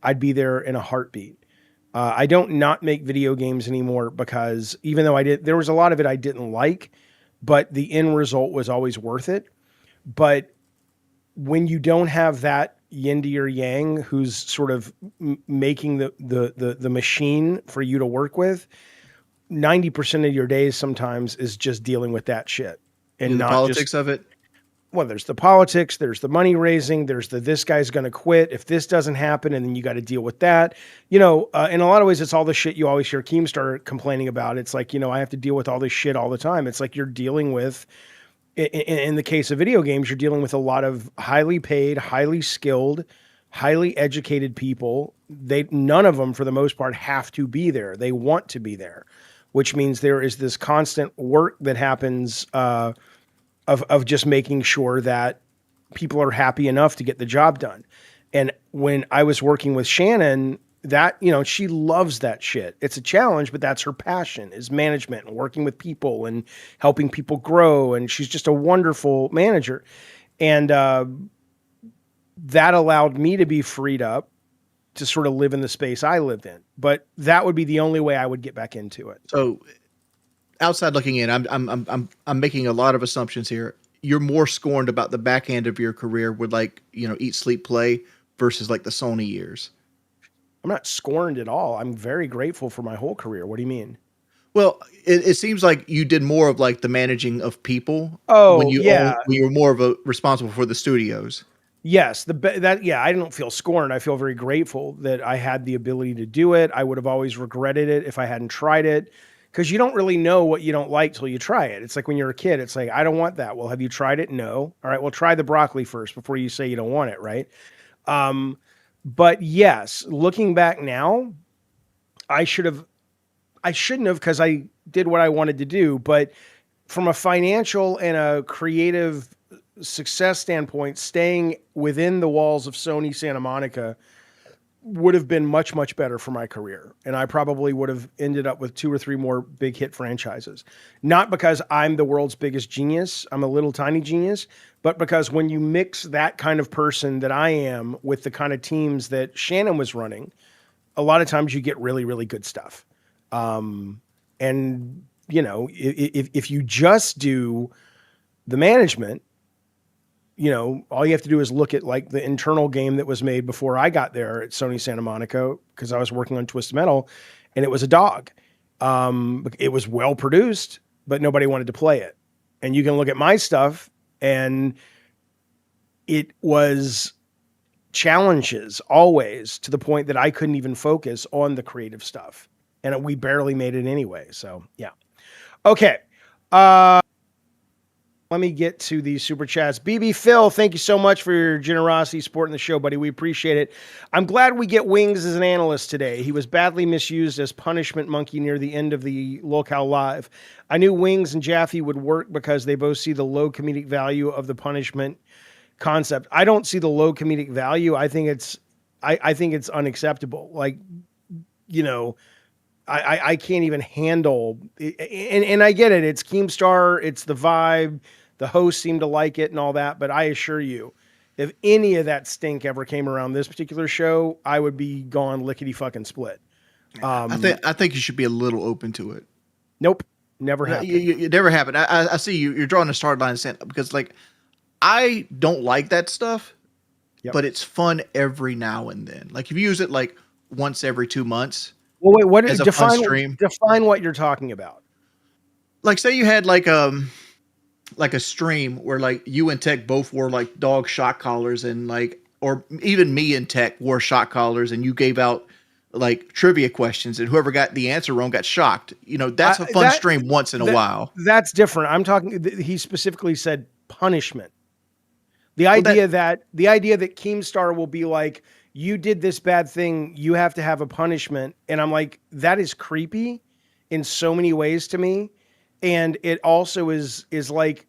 I'd be there in a heartbeat. I don't not make video games anymore because even though there was a lot of it I didn't like, but the end result was always worth it. But when you don't have that yin to your yang, who's sort of making the machine for you to work with, 90% of your days sometimes is just dealing with that shit and the not politics of it. Well, there's the politics, there's the money raising, there's this guy's going to quit if this doesn't happen, and then you got to deal with that. In a lot of ways, it's all the shit you always hear Keemstar complaining about. It's like, I have to deal with all this shit all the time. It's like you're dealing with, in the case of video games, you're dealing with a lot of highly paid, highly skilled, highly educated people. None of them, for the most part, have to be there. They want to be there, which means there is this constant work that happens of just making sure that people are happy enough to get the job done. And when I was working with Shannon, that, she loves that shit. It's a challenge, but that's her passion, is management and working with people and helping people grow. And she's just a wonderful manager. And that allowed me to be freed up to sort of live in the space I lived in. But that would be the only way I would get back into it. So outside looking in, I'm making a lot of assumptions here. You're more scorned about the back end of your career with eat, sleep, play versus like the Sony years. I'm not scorned at all. I'm very grateful for my whole career. What do you mean? Well, it seems like you did more of like the managing of people. Oh, when you yeah. when you were more of a responsible for the studios. Yes, I don't feel scorned. I feel very grateful that I had the ability to do it. I would have always regretted it if I hadn't tried it. Because you don't really know what you don't like till you try it. It's like when you're a kid, it's like, I don't want that. Well, have you tried it? No. All right, well, try the broccoli first before you say you don't want it, right? But yes, looking back now, I shouldn't have because I did what I wanted to do. But from a financial and a creative success standpoint, staying within the walls of Sony Santa Monica would have been much, much better for my career. And I probably would have ended up with 2 or 3 more big hit franchises. Not because I'm the world's biggest genius. I'm a little tiny genius, but because when you mix that kind of person that I am with the kind of teams that Shannon was running, a lot of times you get really, really good stuff. And if you just do the management, all you have to do is look at like the internal game that was made before I got there at Sony Santa Monica, because I was working on Twisted Metal, and it was a dog. It was well produced, but nobody wanted to play it. And you can look at my stuff, and it was challenges always, to the point that I couldn't even focus on the creative stuff. And we barely made it anyway. So, yeah. Okay. let me get to these super chats. BB Phil, thank you so much for your generosity supporting the show, buddy. We appreciate it. I'm glad we get Wings as an analyst today. He was badly misused as punishment monkey near the end of the LolCow Live. I knew Wings and Jaffe would work because they both see the low comedic value of the punishment concept. I don't see the low comedic value. I think it's unacceptable. Like, I can't even handle it. And I get it. It's Keemstar. It's the vibe. The hosts seem to like it and all that. But I assure you, if any of that stink ever came around this particular show, I would be gone lickety fucking split. I think you should be a little open to it. Nope. Never happened. You never happened. I see you're drawing a start line because like, I don't like that stuff, but it's fun every now and then. Like if you use it like once every 2 months. Well, wait, what is fun stream? Define what you're talking about. Like say you had like a stream where like you and Tech both wore like dog shock collars and like, or even me and Tech wore shock collars and you gave out like trivia questions and whoever got the answer wrong got shocked. That's a fun stream once in a while. That's different. I'm talking, he specifically said punishment. The idea that Keemstar will be like, you did this bad thing, you have to have a punishment. And I'm like, that is creepy in so many ways to me. And it also is like,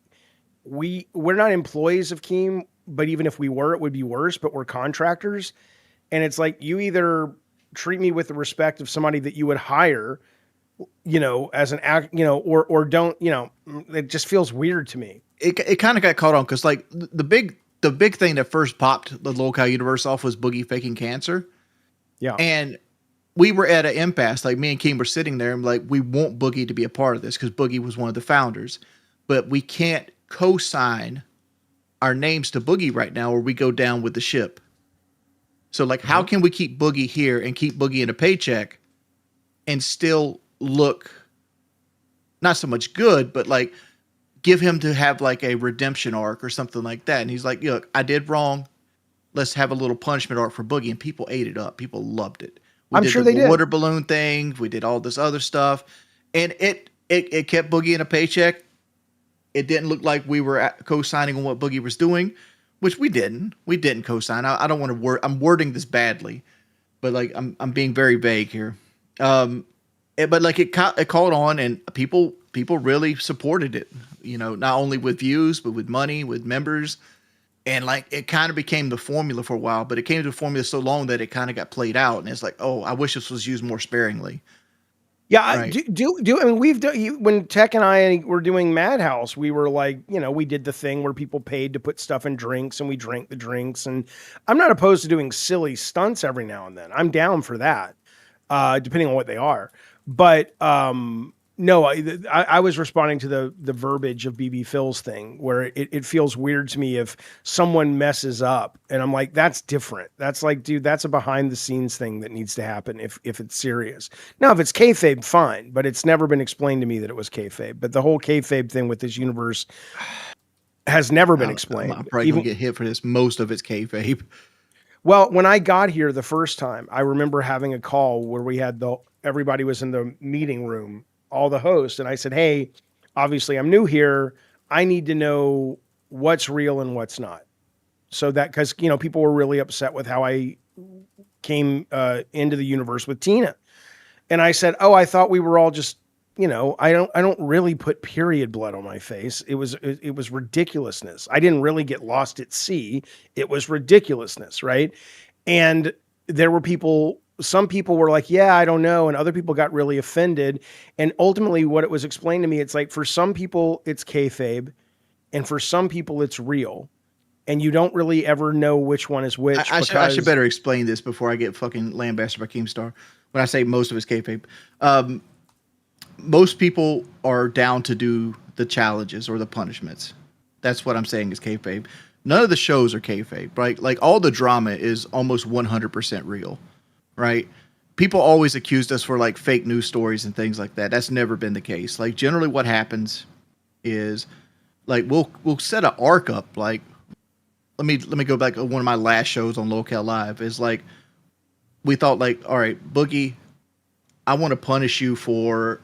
we're not employees of Keem, but even if we were, it would be worse, but we're contractors. And it's like, you either treat me with the respect of somebody that you would hire, as an act, or don't, it just feels weird to me. It kind of got caught on because like the big thing that first popped the LolCow universe off was Boogie faking cancer. Yeah. And we were at an impasse. Like me and Keem were sitting there and like, we want Boogie to be a part of this because Boogie was one of the founders, but we can't co-sign our names to Boogie right now or we go down with the ship. So like, how can we keep Boogie here and keep Boogie in a paycheck and still look not so much good, but like give him to have like a redemption arc or something like that. And he's like, look, I did wrong. Let's have a little punishment arc for Boogie. And people ate it up. People loved it. I'm sure they did. Water balloon thing. We did all this other stuff. And it kept Boogie in a paycheck. It didn't look like we were co-signing on what Boogie was doing, which we didn't. We didn't co-sign. I don't want to word. I'm wording this badly, but like I'm being very vague here. But like it caught on, and people really supported it. Not only with views, but with money, with members, and like it kind of became the formula for a while. But it came to the formula so long that it kind of got played out, and it's like, oh, I wish this was used more sparingly. Yeah, right. I mean, we've done, when Tech and I were doing Madhouse, we were like, we did the thing where people paid to put stuff in drinks and we drank the drinks. And I'm not opposed to doing silly stunts every now and then. I'm down for that, depending on what they are. But no, I was responding to the verbiage of BB Phil's thing, where it feels weird to me if someone messes up, and I'm like, that's different. That's like, dude, that's a behind the scenes thing that needs to happen if it's serious. Now, if it's kayfabe, fine, but it's never been explained to me that it was kayfabe. But the whole kayfabe thing with this universe has never been explained. I'm probably gonna get hit for this. Most of it's kayfabe. Well, when I got here the first time, I remember having a call where we had everybody was in the meeting room, all the hosts, and I said, hey, obviously I'm new here. I need to know what's real and what's not. So that, because people were really upset with how I came into the universe with Tina. And I said, oh, I thought we were all just, I don't really put period blood on my face. It was ridiculousness. I didn't really get lost at sea. It was ridiculousness, right? And there were some people were like, yeah, I don't know. And other people got really offended. And ultimately what it was explained to me, it's like, for some people it's kayfabe and for some people it's real. And you don't really ever know which one is which. I should better explain this before I get fucking lambasted by Keemstar. When I say most of it's kayfabe, most people are down to do the challenges or the punishments. That's what I'm saying is kayfabe. None of the shows are kayfabe, right? Like all the drama is almost 100% real. Right? People always accused us for like fake news stories and things like that. That's never been the case. Like generally what happens is like we'll set an arc up. Like let me go back to one of my last shows on LolCow Live is like we thought like, all right, Boogie, I want to punish you for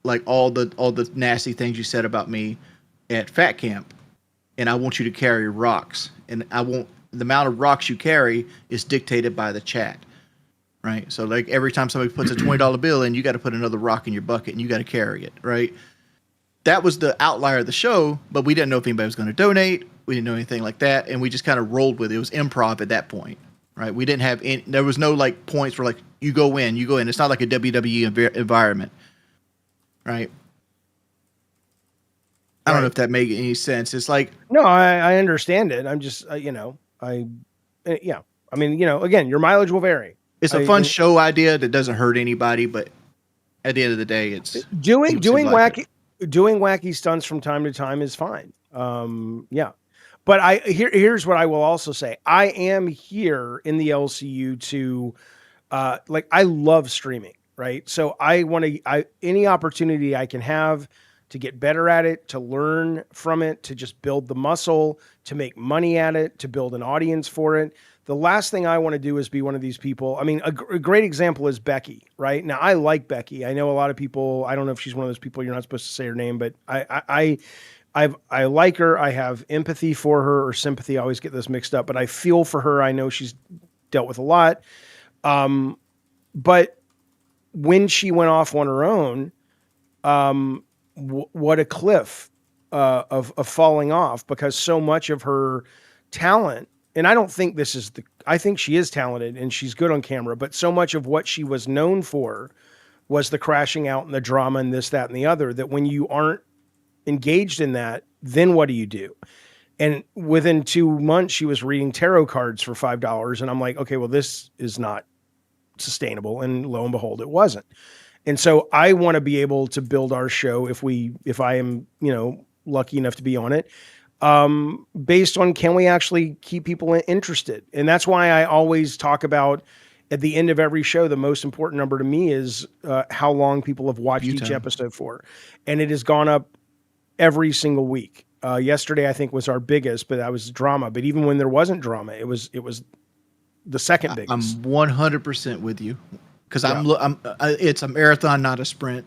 like all the nasty things you said about me at Fat Camp. and I want you to carry rocks, and the amount of rocks you carry is dictated by the chat, right? So like every time somebody puts a $20 bill in, you got to put another rock in your bucket, and you got to carry it, right? That was the outlier of the show, but we didn't know if anybody was going to donate. We didn't know anything like that, and we just kind of rolled with it. It was improv at that point, right? We didn't have any, there was no like points where like you go in. It's not like a WWE environment, right? I don't know if that made any sense. It's like, no, I understand it. I'm just, yeah. I mean, again, your mileage will vary. it's a fun show idea that doesn't hurt anybody, but at the end of the day, it's doing wacky stunts from time to time is fine. Yeah. But here's what I will also say. I am here in the LCU to, I love streaming, right? So I want to, any opportunity I can have to get better at it, to learn from it, to just build the muscle, to make money at it, to build an audience for it. The last thing I want to do is be one of these people. I mean, a great example is Becky, right? Now, I like Becky. I know a lot of people, I don't know if she's one of those people, you're not supposed to say her name, but I like her. I have empathy for her, or sympathy. I always get this mixed up, but I feel for her. I know she's dealt with a lot. But when she went off on her own, what a cliff of falling off, because so much of her talent, and I don't think I think she is talented and she's good on camera, but so much of what she was known for was the crashing out and the drama and this, that, and the other, that when you aren't engaged in that, then what do you do? And within 2 months, she was reading tarot cards for $5. And I'm like, okay, well, this is not sustainable. And lo and behold, it wasn't. And so I want to be able to build our show, if I am, lucky enough to be on it, based on, can we actually keep people interested? And that's why I always talk about, at the end of every show, the most important number to me is how long people have watched each episode for. And it has gone up every single week. Yesterday, I think, was our biggest, but that was drama. But even when there wasn't drama, it was the second biggest. I'm 100% with you, because it's a marathon, not a sprint.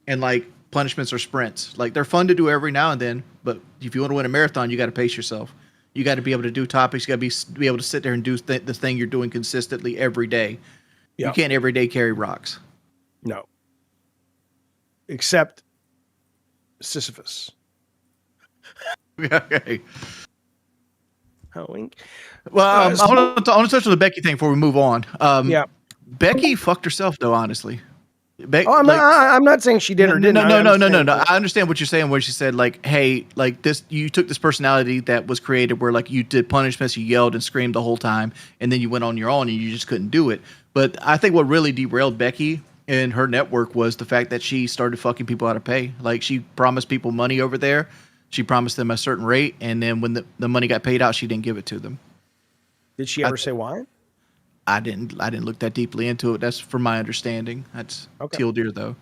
And like, punishments are sprints. Like, they're fun to do every now and then, but if you want to win a marathon, you got to pace yourself. You got to be able to do topics. You got to be able to sit there and do the thing you're doing consistently every day. Yeah. You can't every day carry rocks. No. Except Sisyphus. Okay. Oh, wink. Well, I want to touch on the Becky thing before we move on. Yeah. Becky fucked herself, though, honestly. I'm not saying she did or didn't. No. I understand what you're saying, where she said, like, hey, like, this, you took this personality that was created where, like, you did punishments, you yelled and screamed the whole time, and then you went on your own and you just couldn't do it. But I think what really derailed Becky and her network was the fact that she started fucking people out of pay. Like, she promised people money over there. She promised them a certain rate, and then when the money got paid out, she didn't give it to them. Did she ever say why? I didn't look that deeply into it. That's from my understanding. That's okay. Teal Deer, though.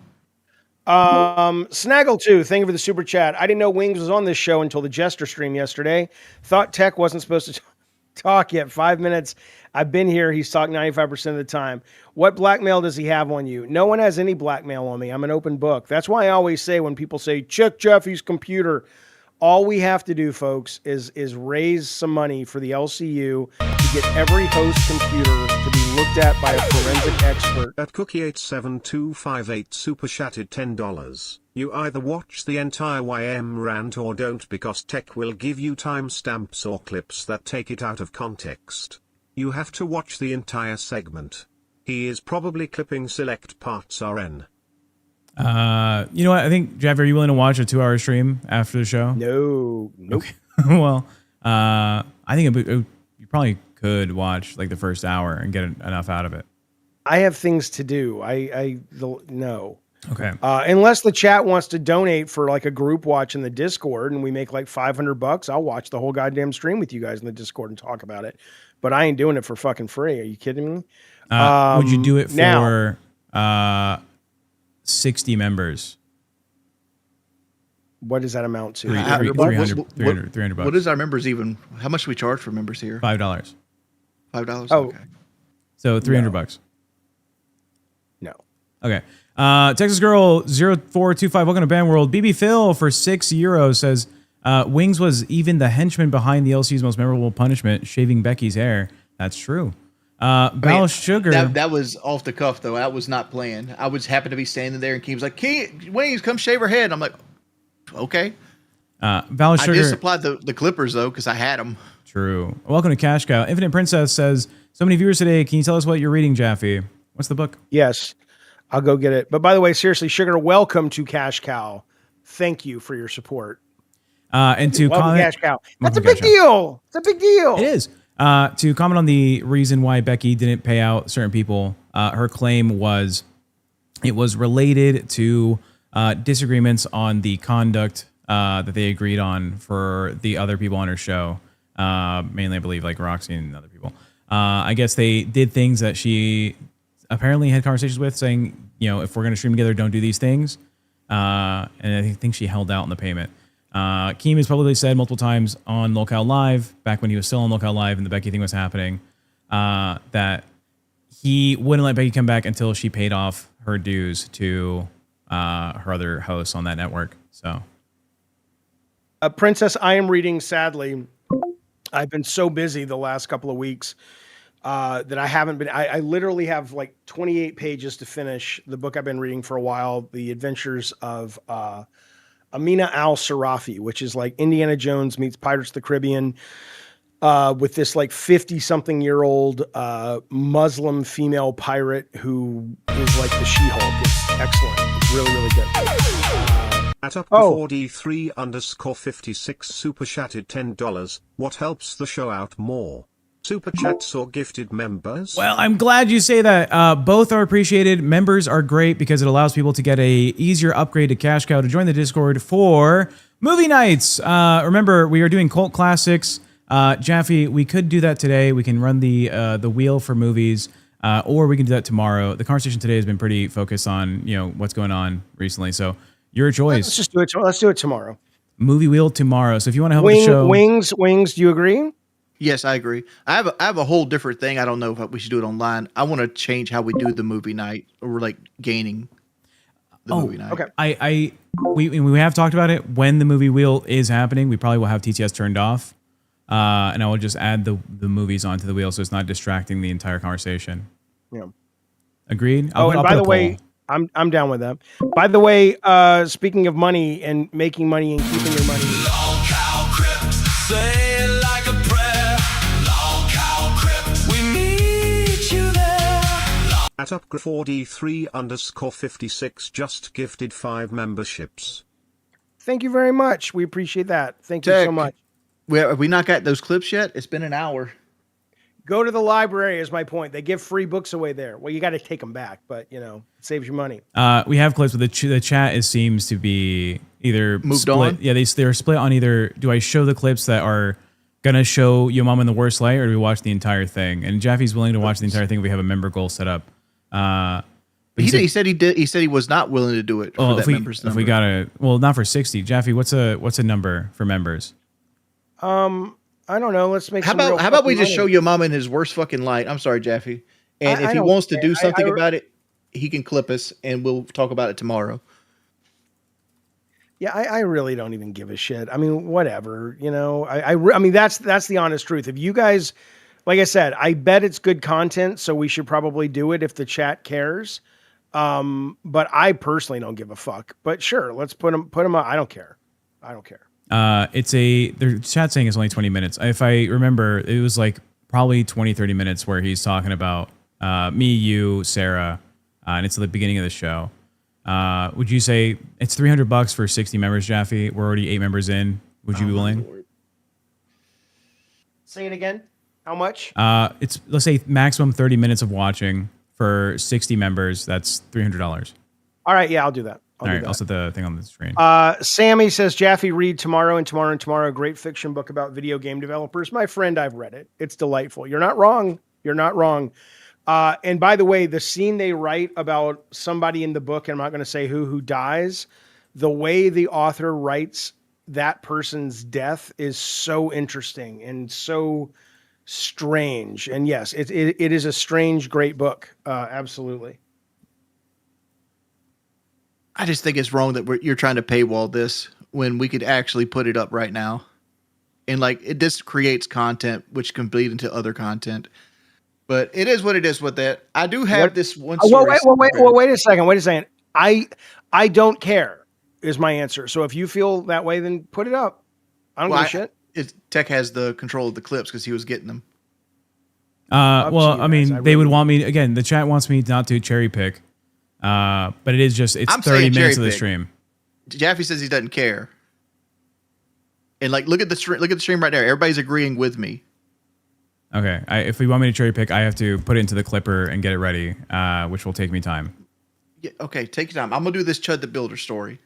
Snaggle 2, thank you for the super chat. I didn't know Wings was on this show until the Jester stream yesterday. Thought Tech wasn't supposed to talk yet. 5 minutes. I've been here. He's talked 95% of the time. What blackmail does he have on you? No one has any blackmail on me. I'm an open book. That's why I always say, when people say, check Jaffe's computer, all we have to do, folks, is raise some money for the LCU to get every host computer to be looked at by a forensic expert. At Cookie87258 super chatted $10. You either watch the entire YM rant or don't, because Tech will give you timestamps or clips that take it out of context. You have to watch the entire segment. He is probably clipping select parts RN. You know what? I think, Jaffe, are you willing to watch a 2-hour stream after the show? No. Nope. Okay. Well, I think you probably could watch like the first hour and get enough out of it. I have things to do. No. Okay. Unless the chat wants to donate for like a group watch in the Discord and we make like $500, I'll watch the whole goddamn stream with you guys in the Discord and talk about it. But I ain't doing it for fucking free. Are you kidding me? Would you do it for 60 members? What does that amount to? 300 bucks. What is our members even? How much do we charge for members here? $5. $5? Oh. Okay. So $300. No. Okay. Texas Girl 0425, welcome to Band World. BB Phil for €6 says, Wings was even the henchman behind the LC's most memorable punishment, shaving Becky's hair. That's true. Val Sugar. That was off the cuff, though. I was not playing. I was happened to be standing there, and Keem was like, Wings, come shave her head. I'm like, okay. Val Sugar. I did supply the clippers, though, because I had them. True. Welcome to Cash Cow. Infinite Princess says, so many viewers today. Can you tell us what you're reading, Jaffe? What's the book? Yes, I'll go get it. But by the way, seriously, Sugar, welcome to Cash Cow. Thank you for your support. And to welcome comment, Cash Cow. That's a big deal. It's a big deal. It is. To comment on the reason why Becky didn't pay out certain people, her claim was it was related to disagreements on the conduct that they agreed on for the other people on her show. Mainly, I believe, like Roxy and other people. I guess they did things that she apparently had conversations with, saying, if we're going to stream together, don't do these things. And I think she held out on the payment. Keem has publicly said multiple times on LolCow Live, back when he was still on LolCow Live and the Becky thing was happening, that he wouldn't let Becky come back until she paid off her dues to her other hosts on that network. So, Princess, I am reading, sadly. I've been so busy the last couple of weeks that I haven't been. I literally have like 28 pages to finish the book I've been reading for a while, The Adventures of Amina al-Sarafi, which is like Indiana Jones meets Pirates of the Caribbean, with this like 50-something-year-old Muslim female pirate who is like the She-Hulk. It's excellent. It's really, really good. At up4D3_56 super chatted $10. What helps the show out more? Super chats or gifted members? well, I'm glad you say that. Both are appreciated. Members are great because it allows people to get a easier upgrade to Cash Cow to join the Discord for movie nights. Remember, we are doing cult classics. Jaffe, we could do that today. We can run the wheel for movies, or we can do that tomorrow. The conversation today has been pretty focused on what's going on recently. So your choice. Let's just do it. Let's do it tomorrow. Movie wheel tomorrow. So if you want to help the show, Wings. Do you agree? Yes, I agree. I have a whole different thing. I don't know if we should do it online. I want to change how we do the movie night, or we're like gaining the movie night. Okay. We have talked about it. When the movie wheel is happening, we probably will have TTS turned off, and I will just add the movies onto the wheel so it's not distracting the entire conversation. Yeah. Agreed. And by the way, I'm down with that. By the way, speaking of money and making money and keeping your money. LolCow Crypt, say it like a prayer. LolCow Crypt, we meet you there. At up4D3_56 just gifted 5 memberships. Thank you very much. We appreciate that. Thank you so much. Have we not got those clips yet? It's been an hour. Go to the library is my point. They give free books away there. Well, you got to take them back, but it saves you money. We have clips, but the chat seems to be either moved split. on. Yeah, they're split on either. Do I show the clips that are gonna show Yo Mama in the worst light, or do we watch the entire thing? And Jaffe's willing to watch the entire thing if we have a member goal set up. But He said he did. He said he was not willing to do it for that members number. If we got not for 60. Jaffe, what's a number for members? I don't know. Let's make. How about we just show your mama in his worst fucking light? I'm sorry, Jaffe. And if he wants to do something about it, he can clip us, and we'll talk about it tomorrow. Yeah, I really don't even give a shit. I mean, whatever. I mean that's the honest truth. If you guys, like I said, I bet it's good content, so we should probably do it if the chat cares. But I personally don't give a fuck. But sure, let's put them up. I don't care. Their chat saying it's only 20 minutes. If I remember, it was like probably 20-30 minutes where he's talking about me, you, Sarah, and it's at the beginning of the show. Would you say it's $300 for 60 members, Jaffe? We're already 8 members in. Would you be willing? Say it again. How much? It's, let's say, maximum 30 minutes of watching for 60 members. That's $300. All right. Yeah, I'll do that. All right, I'll set the thing on the screen. Sammy says, Jaffe, read Tomorrow and Tomorrow and Tomorrow, a great fiction book about video game developers. My friend, I've read it. It's delightful. You're not wrong. And by the way, the scene they write about somebody in the book, and I'm not going to say who dies, the way the author writes that person's death is so interesting and so strange. And yes, it is a strange, great book. Absolutely. I just think it's wrong that you're trying to paywall this when we could actually put it up right now. And like this creates content which can bleed into other content. But it is what it is with that. I do have this one story. Wait a second. Wait a second. I don't care is my answer. So if you feel that way, then put it up. I don't give a shit. Tech has the control of the clips because he was getting them. Well, I mean, they would want me again. The chat wants me not to cherry pick, but it is just it's 30 minutes of the stream. Jaffe says he doesn't care, and like look at the stream right there. Everybody's agreeing with me. Okay, if we want me to cherry pick, I have to put it into the clipper and get it ready, which will take me time. Yeah, okay, take your time. I'm gonna do this Chud the Builder story.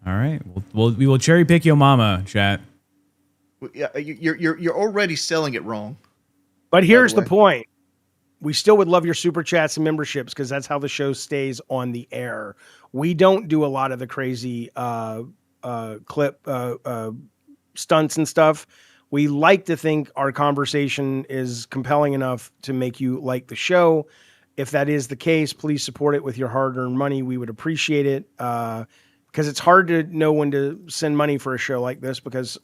All right, we will cherry pick your mama, chat. Yeah, you're already selling it wrong. But here's the point. We still would love your super chats and memberships because that's how the show stays on the air. We don't do a lot of the crazy clip stunts and stuff. We like to think our conversation is compelling enough to make you like the show. If that is the case, please support it with your hard-earned money. We would appreciate it because it's hard to know when to send money for a show like this because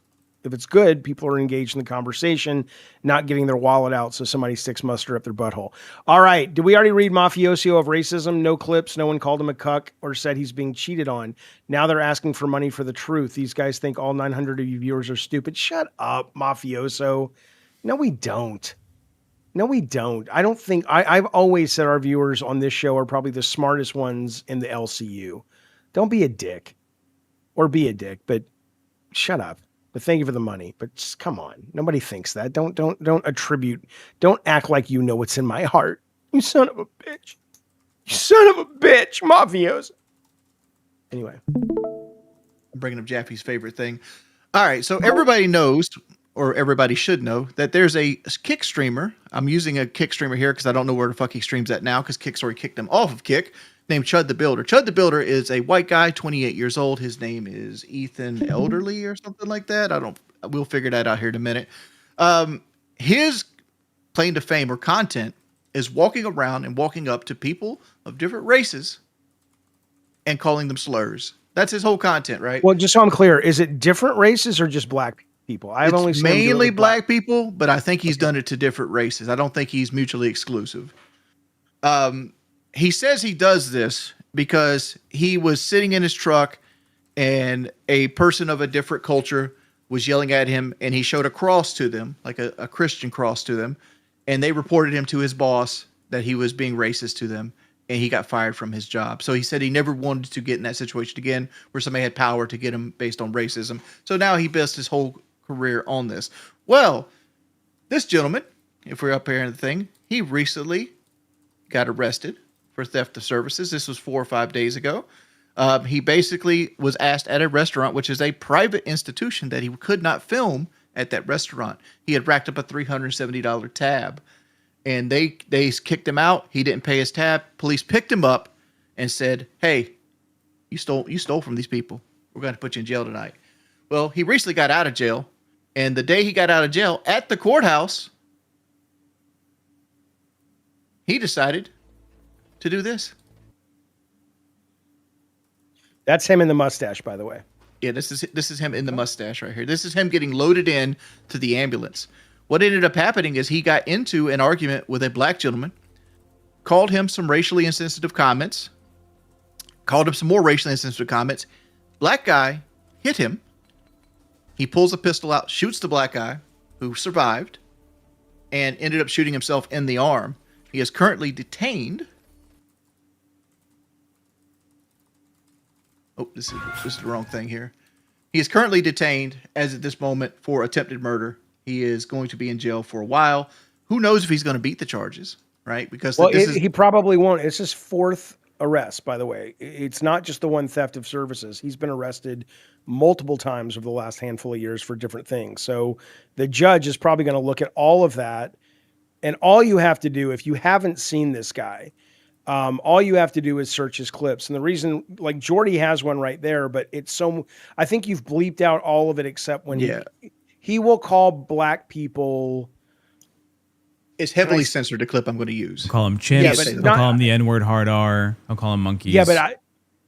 if it's good, people are engaged in the conversation, not getting their wallet out so somebody sticks mustard up their butthole. All right. Did we already read Mafioso of Racism? No clips. No one called him a cuck or said he's being cheated on. Now they're asking for money for the truth. These guys think all 900 of you viewers are stupid. Shut up, Mafioso. No, we don't. No, we don't. I don't think... I've always said our viewers on this show are probably the smartest ones in the LCU. Don't be a dick. Or be a dick, but shut up. But thank you for the money. But just, come on. Nobody thinks that. Don't attribute. Don't act like you know what's in my heart. You son of a bitch. You son of a bitch. Mafios. Anyway. I'm bringing up Jaffe's favorite thing. All right. So everybody knows, or everybody should know, that there's a Kick streamer. I'm using a Kick streamer here because I don't know where the fuck he streams at now because Kick's already kicked him off of Kick. Named Chud the Builder. Chud the Builder is a white guy, 28 years old. His name is Ethan Elderly or something like that. We'll figure that out here in a minute. His claim to fame or content is walking around and walking up to people of different races and calling them slurs. That's his whole content, right? Well, just so I'm clear, is it different races or just black people? I've only seen mainly black people, but I think he's done it to different races. I don't think he's mutually exclusive. He says he does this because he was sitting in his truck and a person of a different culture was yelling at him and he showed a cross to them, like a Christian cross to them. And they reported him to his boss that he was being racist to them and he got fired from his job. So he said he never wanted to get in that situation again where somebody had power to get him based on racism. So now he based his whole career on this. Well, this gentleman, if we're up here in the thing, he recently got arrested for theft of services. This was 4 or 5 days ago. He basically was asked at a restaurant, which is a private institution, that he could not film at that restaurant. He had racked up a $370 tab, and they kicked him out. He didn't pay his tab. Police picked him up and said, "Hey, you stole from these people. We're going to put you in jail tonight." Well, he recently got out of jail, and the day he got out of jail at the courthouse, he decided to do this. That's him in the mustache, by the way. Yeah, this is him in the mustache right here. This is him getting loaded in to the ambulance. What ended up happening is he got into an argument with a black gentleman, called him some racially insensitive comments, called him some more racially insensitive comments. Black guy hit him. He pulls a pistol out, shoots the black guy, who survived, and ended up shooting himself in the arm. He is currently detained. Oh, this is the wrong thing here. He is currently detained as at this moment for attempted murder. He is going to be in jail for a while. Who knows if he's going to beat the charges, right? Because he probably won't. It's his fourth arrest, by the way. It's not just the one theft of services. He's been arrested multiple times over the last handful of years for different things. So the judge is probably going to look at all of that. And all you have to do, if you haven't seen this guy, all you have to do is search his clips. And the reason, like Jordy has one right there, but I think you've bleeped out all of it except when he will call black people. It's heavily censored, the clip I'm going to use. I'll call him chimps. I'll call him the N-word hard R. I'll call him monkeys. Yeah, but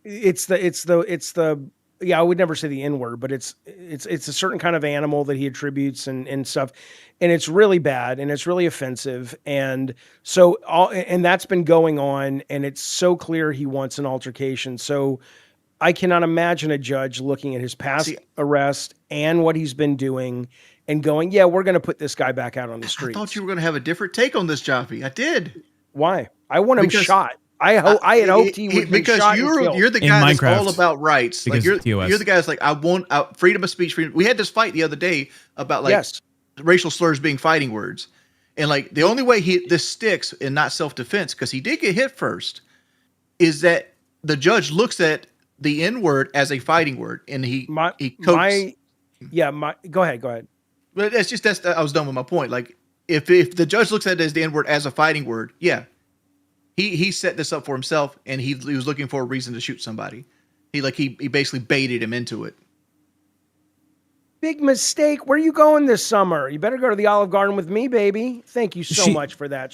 it's the I would never say the N word, but it's a certain kind of animal that he attributes and stuff. And it's really bad and it's really offensive. And so and that's been going on, and it's so clear he wants an altercation. So I cannot imagine a judge looking at his past arrest and what he's been doing and going, yeah, we're going to put this guy back out on the I streets. thought you were going to have a different take on this, Jaffe. I did. Why? I want him shot. I had hoped he would be because shot and killed. you're the In guy that's Minecraft. all about rights. Like Because you're TOS. the guy that's like, I want freedom of speech. Freedom. We had this fight the other day about like Yes. racial slurs being fighting words, and like the only way this sticks and not self defense, because he did get hit first, is that the judge looks at the N word as a fighting word, and he coaxes. Go ahead. But I was done with my point. Like if the judge looks at it as the N word as a fighting word, yeah. He set this up for himself, and he was looking for a reason to shoot somebody. He basically baited him into it. Big mistake. Where are you going this summer? You better go to the Olive Garden with me, baby. Thank you so much for that.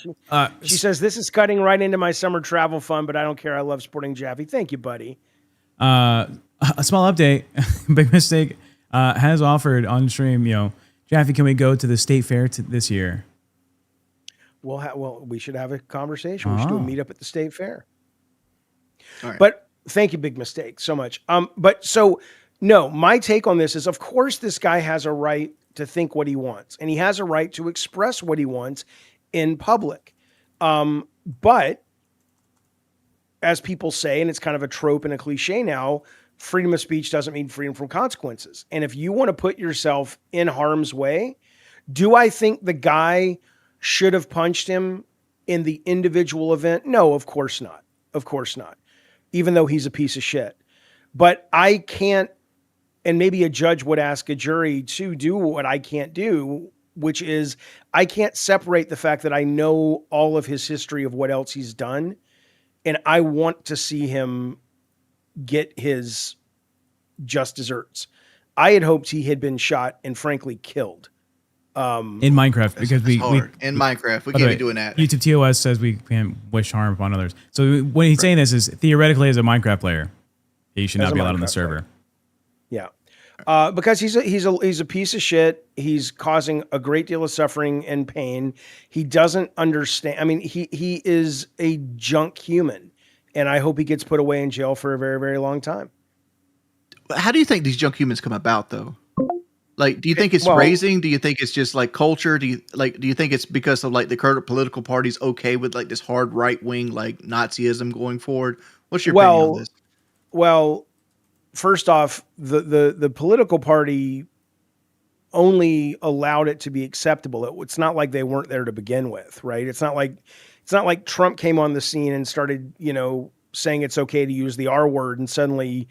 She says, this is cutting right into my summer travel fund, but I don't care. I love supporting Jaffe. Thank you, buddy. A small update. Big Mistake has offered on stream, Jaffe, can we go to the state fair this year? We should have a conversation. We should do a meetup at the state fair. All right. But thank you, Big Mistake, so much. No, my take on this is, of course, this guy has a right to think what he wants, and he has a right to express what he wants in public. But as people say, and it's kind of a trope and a cliche now, freedom of speech doesn't mean freedom from consequences. And if you want to put yourself in harm's way, do I think the guy should have punched him in the individual event? No, of course not. Of course not. Even though he's a piece of shit. But I can't, and maybe a judge would ask a jury to do what I can't do, which is I can't separate the fact that I know all of his history of what else he's done, and I want to see him get his just desserts. I had hoped he had been shot and frankly killed. In Minecraft, because in Minecraft, we can't be doing that. YouTube TOS says we can't wish harm upon others. So when he's saying this is theoretically as a Minecraft player, he should not be allowed on the server. Yeah. Because he's a piece of shit. He's causing a great deal of suffering and pain. He doesn't understand. I mean, he is a junk human, and I hope he gets put away in jail for a very, very long time. How do you think these junk humans come about, though? Like, do you think it's raising? Do you think it's just like culture? Do you think it's because of like the current political party's okay with like this hard right wing like Nazism going forward? What's your opinion on this? Well, first off, the political party only allowed it to be acceptable. It's not like they weren't there to begin with, right? It's not like Trump came on the scene and started, saying it's okay to use the R word, and suddenly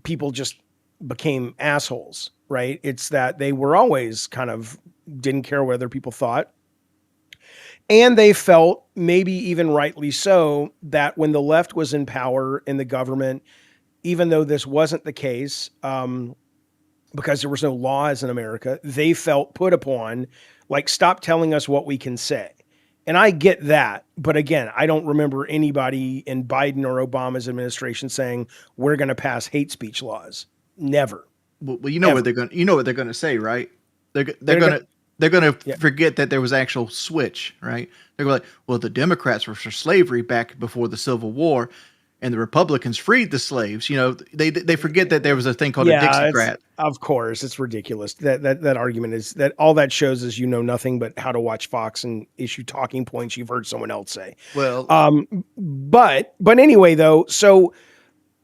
people just became assholes, right? It's that they were always kind of didn't care what other people thought. And they felt, maybe even rightly so, that when the left was in power in the government, even though this wasn't the case, because there was no laws in America, they felt put upon, like, stop telling us what we can say. And I get that. But again, I don't remember anybody in Biden or Obama's administration saying, we're going to pass hate speech laws. Never. Well, you know what they're going to say, right? They're going to forget that there was actual switch, right? They're like, well, the Democrats were for slavery back before the Civil War, and the Republicans freed the slaves. They forget that there was a thing called a Dixiecrat. Of course, it's ridiculous. That argument is that all that shows is nothing but how to watch Fox and issue talking points you've heard someone else say. Well, but anyway, though, so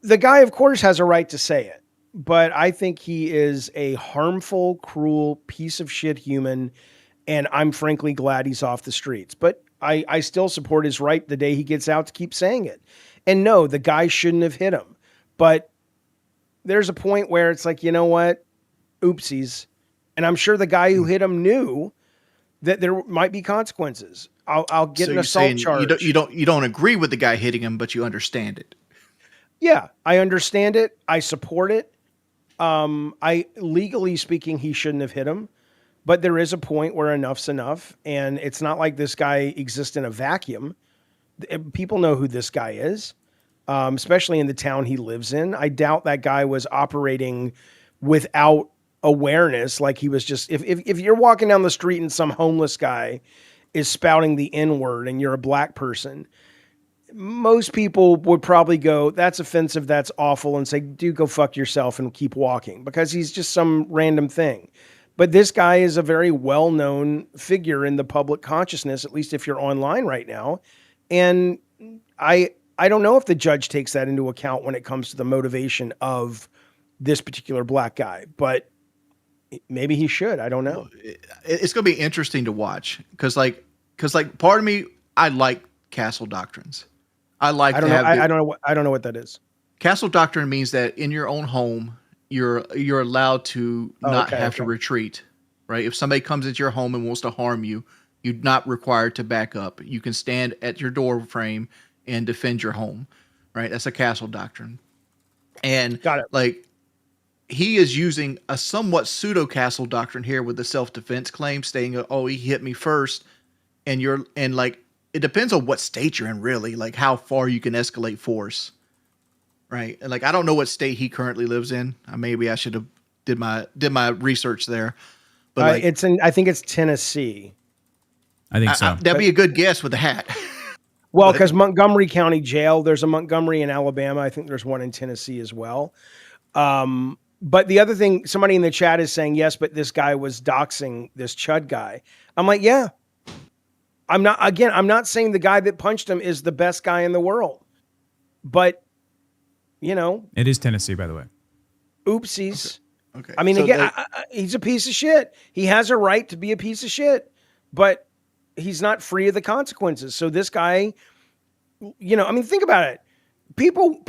the guy, of course, has a right to say it. But I think he is a harmful, cruel piece of shit human, and I'm frankly glad he's off the streets. But I still support his right the day he gets out to keep saying it. And no, the guy shouldn't have hit him. But there's a point where it's like, you know what? Oopsies. And I'm sure the guy who hit him knew that there might be consequences. I'll get an assault charge. You don't agree with the guy hitting him, but you understand it. Yeah, I understand it. I support it. Legally speaking, he shouldn't have hit him, but there is a point where enough's enough. And it's not like this guy exists in a vacuum. People know who this guy is. especially in the town he lives in. I doubt that guy was operating without awareness. Like he was just, if you're walking down the street and some homeless guy is spouting the N word and you're a black person, most people would probably go, that's offensive, that's awful, and say, dude, go fuck yourself and keep walking, because he's just some random thing. But this guy is a very well-known figure in the public consciousness, at least if you're online right now. And I don't know if the judge takes that into account when it comes to the motivation of this particular black guy, but maybe he should. I don't know. It's going to be interesting to watch because part of me, I like castle doctrines. I like I don't to know. have I don't know what that is. castle doctrine means that in your own home, you're allowed to not have to retreat, right? If somebody comes into your home and wants to harm you, you're not required to back up. You can stand at your door frame and defend your home, right? That's a castle doctrine. And Got it. like he is using a somewhat pseudo castle doctrine here with the self-defense claim, saying, "Oh, he hit me first," and it depends on what state you're in, really, like how far you can escalate force, right? And like I don't know what state he currently lives in. Maybe I should have did my research there, but I think it's Tennessee. I think so. That'd be a good guess with the hat. Well, because Montgomery County Jail, there's a Montgomery in Alabama. I think there's one in Tennessee as well. But the other thing, somebody in the chat is saying, yes, but this guy was doxing this Chud guy. I'm like, yeah. I'm not saying the guy that punched him is the best guy in the world. But, It is Tennessee, by the way. Oopsies. Okay. I mean, again, he's a piece of shit. He has a right to be a piece of shit, but he's not free of the consequences. So this guy, think about it. People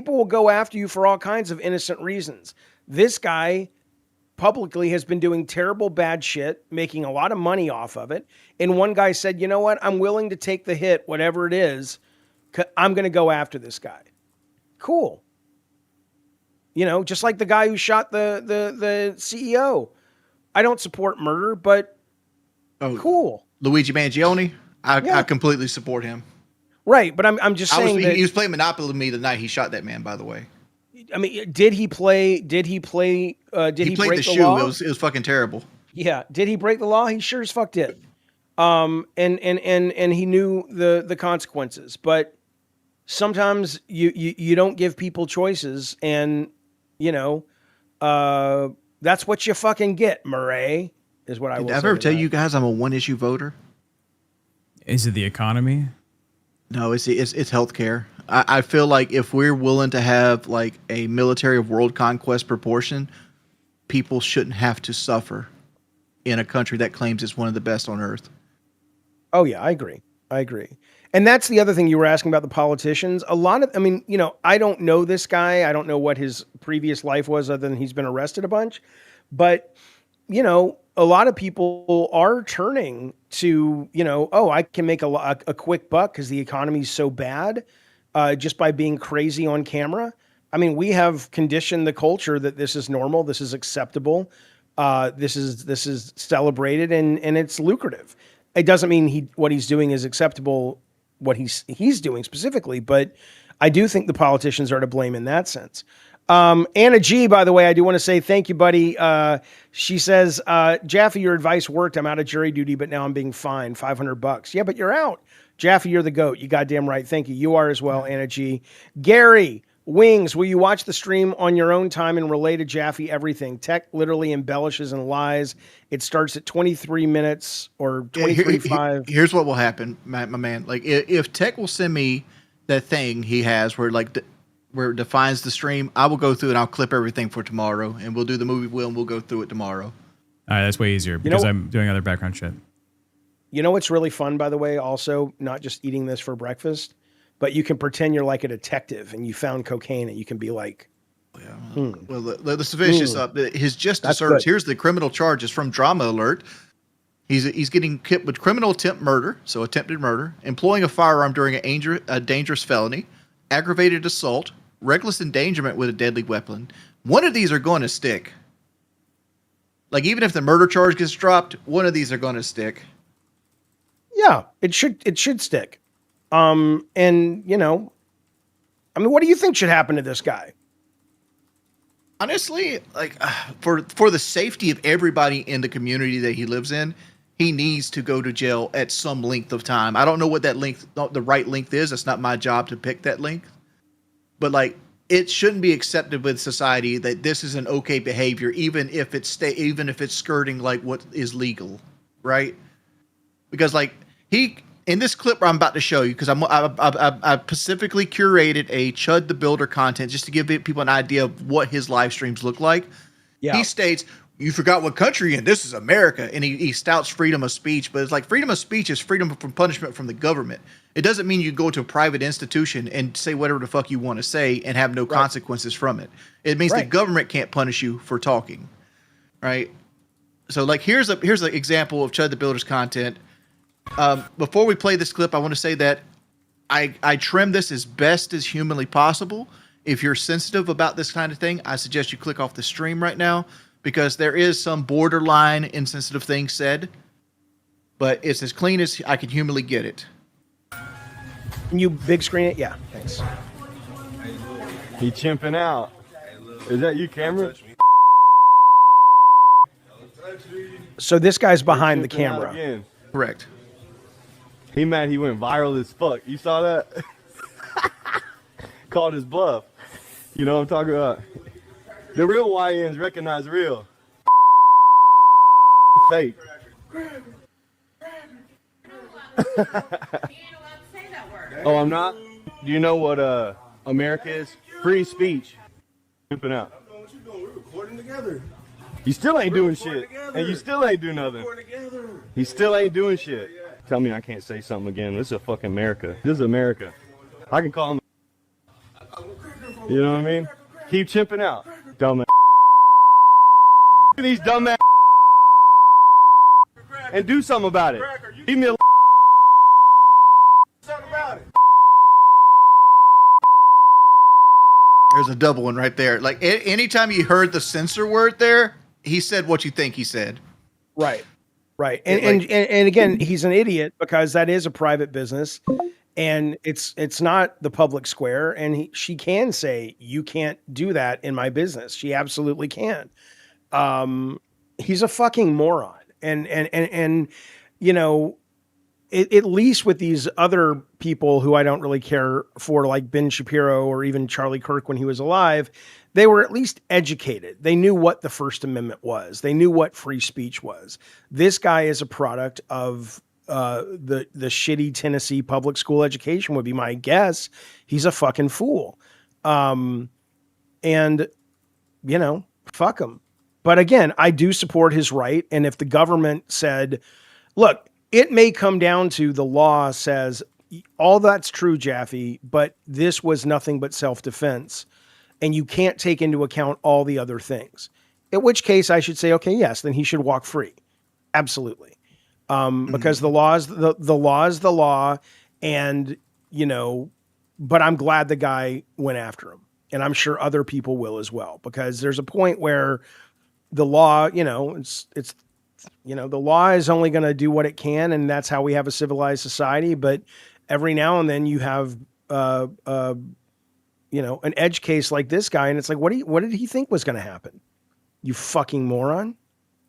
will go after you for all kinds of innocent reasons. This guy publicly has been doing terrible, bad shit, making a lot of money off of it. And one guy said, you know what? I'm willing to take the hit, whatever it is. I'm going to go after this guy. Cool. Just like the guy who shot the CEO. I don't support murder, but cool. Luigi Mangione, I completely support him. Right, but I'm just saying he was playing Monopoly with me the night he shot that man, by the way. I mean, did he play? Did he break the shoe. law? It was fucking terrible. Yeah. Did he break the law? He sure as fuck did. And he knew the consequences. But sometimes you don't give people choices, and that's what you fucking get, Murray. Is what I will say. Did I ever tell you guys I'm a one-issue voter? Is it the economy? No, it's healthcare. I feel like if we're willing to have like a military of world conquest proportion, people shouldn't have to suffer in a country that claims it's one of the best on earth. Oh yeah, I agree. And that's the other thing you were asking about the politicians. I don't know this guy. I don't know what his previous life was other than he's been arrested a bunch. But, a lot of people are turning to, I can make a quick buck because the economy is so bad just by being crazy on camera. I mean, we have conditioned the culture that this is normal. This is acceptable. This is celebrated and it's lucrative. It doesn't mean what he's doing is acceptable, what he's doing specifically, but I do think the politicians are to blame in that sense. Anna G, by the way, I do want to say thank you, buddy. She says, Jaffe, your advice worked. I'm out of jury duty, but now I'm being fined $500. Yeah, but you're out. Jaffe, you're the GOAT. You goddamn right. Thank you. You are as well, Anna G. Gary Wings, will you watch the stream on your own time and relay to Jaffe everything? Tech literally embellishes and lies. It starts at 23 minutes or 23.5. Here's what will happen, my man. Like if Tech will send me that thing he has where where it defines the stream, I will go through and I'll clip everything for tomorrow, and we'll do the movie wheel and we'll go through it tomorrow. All right, that's way easier because I'm doing other background shit. You know what's really fun, by the way, also, not just eating this for breakfast, but you can pretend you're like a detective and you found cocaine and you can be like, Well, let's finish this up. His just desserts. Here's the criminal charges from Drama Alert. He's getting hit with criminal attempt murder, so attempted murder, employing a firearm during a dangerous felony, aggravated assault, reckless endangerment with a deadly weapon. One of these are going to stick. Like, even if the murder charge gets dropped, one of these are going to stick. Yeah, it should stick. And I mean, what do you think should happen to this guy? Honestly, like for the safety of everybody in the community that he lives in, he needs to go to jail at some length of time. I don't know what that length, the right length is. It's not my job to pick that length. But like, it shouldn't be accepted with society that this is an okay behavior, even if it's skirting like what is legal, right? Because like in this clip I'm about to show you, because I specifically curated a Chud the Builder content just to give people an idea of what his live streams look like. Yeah. He states, "You forgot what country, and this is America." And he stouts freedom of speech, but it's like freedom of speech is freedom from punishment from the government. It doesn't mean you go to a private institution and say whatever the fuck you want to say and have no consequences from it. It means the government can't punish you for talking, right? So like here's an example of Chud the Builder's content. Before we play this clip, I want to say that I trim this as best as humanly possible. If you're sensitive about this kind of thing, I suggest you click off the stream right now, because there is some borderline insensitive things said, but it's as clean as I can humanly get it. Can you big screen it? Yeah, thanks. He chimping out. Is that you, camera? So this guy's behind the camera. Again. Correct. He mad he went viral as fuck. You saw that? Called his bluff. You know what I'm talking about? The real YNs recognize real. Fake. Oh, I'm not? Do you know what America is? Free speech. Chimping out. We're recording together. You still ain't doing shit. And you still ain't doing nothing. He still ain't doing shit. Tell me I can't say something again. This is a fucking America. This is America. I can call him. You know what I mean? Keep chimping out. Dumbass. These dumbass. And do something about it. Leave me alone. Something about it. There's a double one right there. Like anytime you heard the censor word there, he said what you think he said. Right. Right. And again, he's an idiot, because that is a private business and it's not the public square. And she can say, you can't do that in my business. She absolutely can. He's a fucking moron. And you know, at least with these other people who I don't really care for, like Ben Shapiro or even Charlie Kirk when he was alive, they were at least educated. They knew what the First Amendment was. They knew what free speech was. This guy is a product of the shitty Tennessee public school education would be my guess. He's a fucking fool. And, you know, fuck him. But again, I do support his right. And if the government said, look, it may come down to the law says all that's true, Jaffe, but this was nothing but self-defense. And you can't take into account all the other things. In which case I should say, okay, yes, then he should walk free. Absolutely. Because the law is the law. And, you know, but I'm glad the guy went after him. And I'm sure other people will as well, because there's a point where the law, you know, it's, you know, the law is only going to do what it can. And that's how we have a civilized society. But every now and then you have, you know, an edge case like this guy. And it's like, what did he think was going to happen? You fucking moron.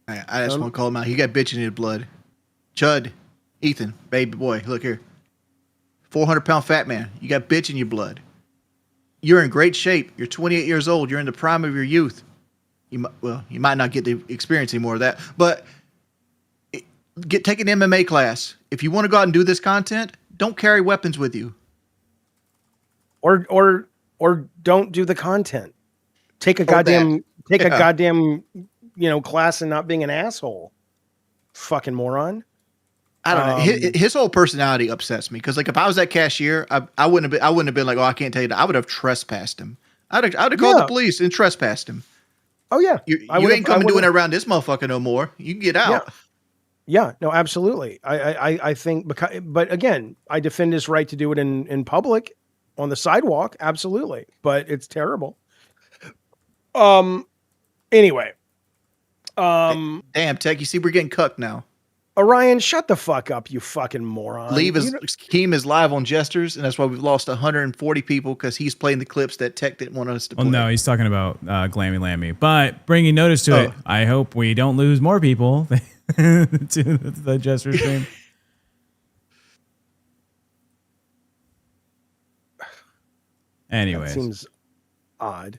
I just want to call him out. He got bitch in his blood. Chud, Ethan, baby boy, look here. 400-pound fat man. You got bitch in your blood. You're in great shape. You're 28 years old. You're in the prime of your youth. You might not get to experience any more of that, but take an MMA class. If you want to go out and do this content, don't carry weapons with you. Or don't do the content. Take a goddamn, you know, class in not being an asshole. Fucking moron. I don't know. His whole personality upsets me, because like if I was that cashier, I wouldn't have been like, oh, I can't tell you that. I would have trespassed him. I'd have called the police and trespassed him. Oh yeah, you ain't coming doing it around this motherfucker no more. You can get out. Yeah, no, absolutely. I think, but again, I defend his right to do it in public, on the sidewalk. Absolutely, but it's terrible. Anyway, damn, Tech. You see, we're getting cucked now. Orion, shut the fuck up, you fucking moron. Keem is live on Jesters, and that's why we've lost 140 people because he's playing the clips that Tech didn't want us to play. Well, no, he's talking about Glammy Lammy. But bringing notice to it, I hope we don't lose more people to the Jester stream. Anyways. That seems odd.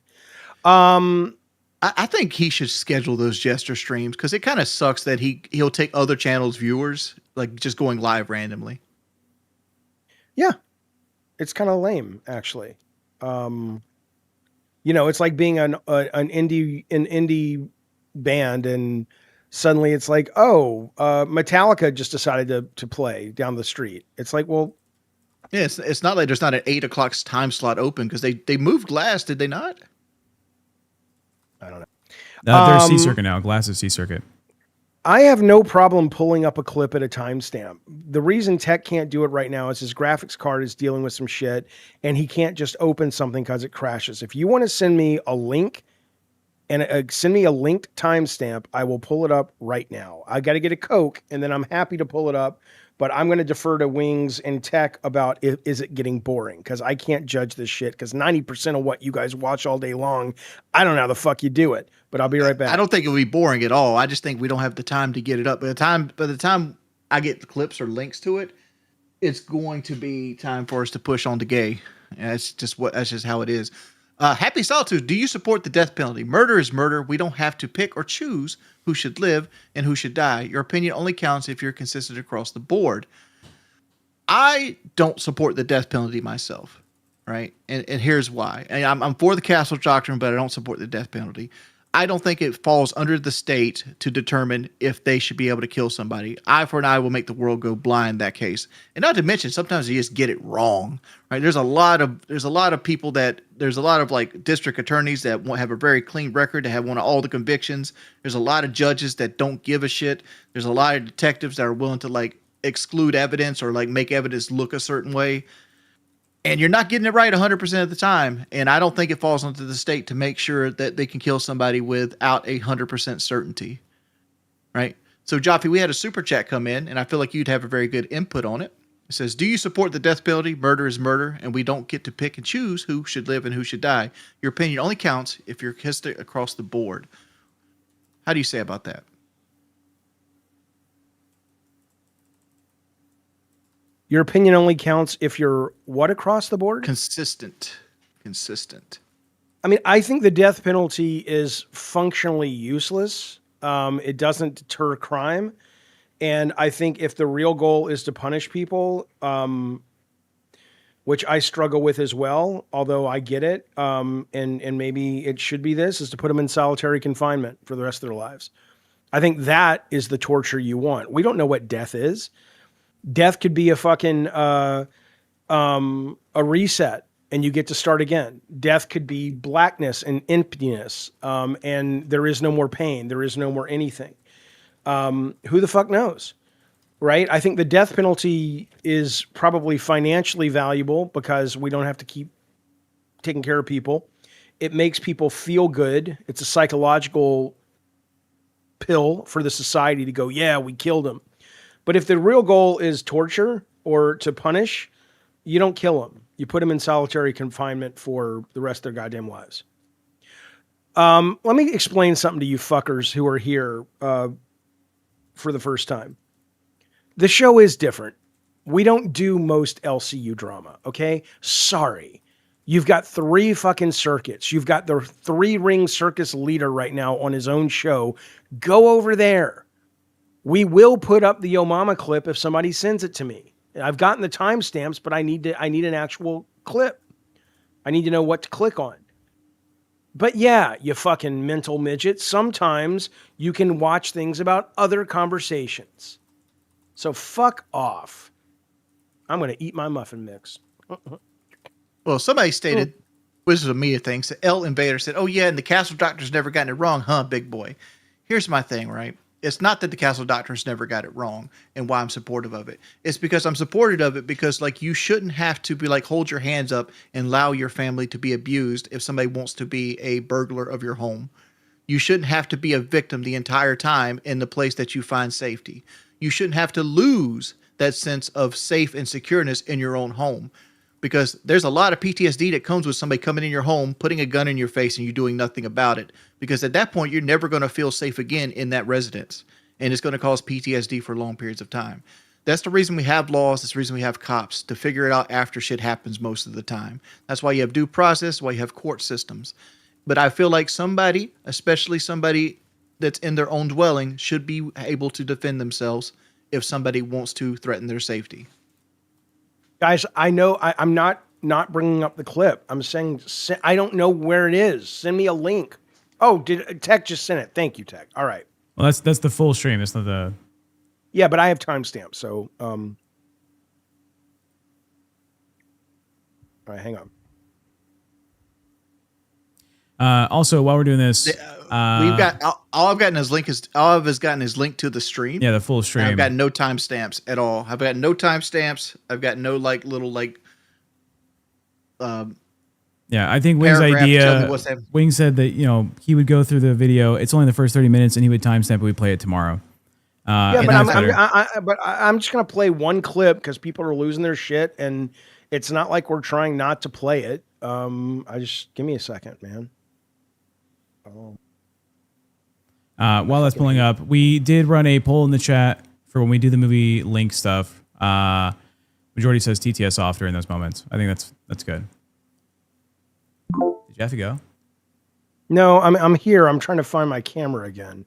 I think he should schedule those Jester streams because it kind of sucks that he'll take other channels' viewers, like just going live randomly. Yeah. It's kind of lame, actually. It's like being an indie band, and suddenly it's like, Metallica just decided to play down the street. It's like, well, yeah, it's not like there's not an 8 o'clock time slot open because they moved Glass, did they not? I don't know. They're C Circuit now. Glass is C Circuit. I have no problem pulling up a clip at a timestamp. The reason Tech can't do it right now is his graphics card is dealing with some shit, and he can't just open something because it crashes. If you want to send me a link and send me a linked timestamp, I will pull it up right now. I got to get a Coke, and then I'm happy to pull it up. But I'm going to defer to Wings and Tech about is it getting boring? Because I can't judge this shit. Because 90% of what you guys watch all day long, I don't know how the fuck you do it. But I'll be right back. I don't think it would be boring at all. I just think we don't have the time to get it up. By the time I get the clips or links to it, it's going to be time for us to push on to gay. And that's just how it is. Happy Solitude, do you support the death penalty? Murder is murder. We don't have to pick or choose who should live and who should die. Your opinion only counts if you're consistent across the board. I don't support the death penalty myself, right? And here's why. And I'm for the castle doctrine, but I don't support the death penalty. I don't think it falls under the state to determine if they should be able to kill somebody. Eye for an eye will make the world go blind in that case. And not to mention, sometimes you just get it wrong, right? There's a lot of people there's a lot of like district attorneys that won't have a very clean record, to have won all the convictions. There's a lot of judges that don't give a shit. There's a lot of detectives that are willing to like exclude evidence or like make evidence look a certain way. And you're not getting it right 100% of the time. And I don't think it falls onto the state to make sure that they can kill somebody without 100% certainty. Right? So, Jaffe, we had a super chat come in, and I feel like you'd have a very good input on it. It says, do you support the death penalty? Murder is murder, and we don't get to pick and choose who should live and who should die. Your opinion only counts if you're kissed across the board. How do you say about that? Your opinion only counts if you're what across the board? Consistent. I mean, I think the death penalty is functionally useless. It doesn't deter crime. And I think if the real goal is to punish people, which I struggle with as well, although I get it, and maybe it should be this, is to put them in solitary confinement for the rest of their lives. I think that is the torture you want. We don't know what death is. Death could be a fucking a reset, and you get to start again. Death could be blackness and emptiness, and there is no more pain. There is no more anything. Who the fuck knows, right? I think the death penalty is probably financially valuable because we don't have to keep taking care of people. It makes people feel good. It's a psychological pill for the society to go, yeah, we killed him. But if the real goal is torture or to punish, you don't kill them. You put them in solitary confinement for the rest of their goddamn lives. Let me explain something to you fuckers who are here for the first time. The show is different. We don't do most LCU drama, okay? Sorry. You've got 3 fucking circuits. You've got the 3-ring circus leader right now on his own show. Go over there. We will put up the Yo Mama clip if somebody sends it to me. I've gotten the timestamps, but I need an actual clip. I need to know what to click on. But yeah, you fucking mental midget, sometimes you can watch things about other conversations. So fuck off. I'm going to eat my muffin mix. Well, somebody stated, this is a Mia thing, so L Invader said, oh yeah, and the Castle Doctor's never gotten it wrong, huh, big boy? Here's my thing, right? It's not that the Castle Doctor's never got it wrong and why I'm supportive of it. It's because I'm supportive of it because, like, you shouldn't have to be like, hold your hands up and allow your family to be abused if somebody wants to be a burglar of your home. You shouldn't have to be a victim the entire time in the place that you find safety. You shouldn't have to lose that sense of safe and secureness in your own home, because there's a lot of PTSD that comes with somebody coming in your home, putting a gun in your face, and you doing nothing about it. Because at that point, you're never going to feel safe again in that residence, and it's going to cause PTSD for long periods of time. That's the reason we have laws. That's the reason we have cops, to figure it out after shit happens most of the time. That's why you have due process, why you have court systems. But I feel like somebody, especially somebody that's in their own dwelling, should be able to defend themselves if somebody wants to threaten their safety. Guys, I know I'm not bringing up the clip. I'm saying I don't know where it is. Send me a link. Oh, did Tech just send it? Thank you, Tech. All right. Well, that's the full stream. That's not the. Yeah, but I have timestamps. So, all right, hang on. Also, while we're doing this, We've got all I've gotten is link to the stream. yeah, the full stream. And I've got no timestamps at all. I've got no timestamps. I've got no little Yeah, I think Wing's paragraph to tell me idea. what's happening. Wing said that he would go through the video. It's only the first 30 minutes, and he would timestamp it. We play it tomorrow. Yeah, and but that's better. I'm just gonna play one clip because people are losing their shit, and it's not like we're trying not to play it. I just give me a second, man. While that's pulling up, we did run a poll in the chat for when we do the movie link stuff. Majority says TTS off during those moments. I think that's good. Did Jaffe go? No, I'm here. I'm trying to find my camera again.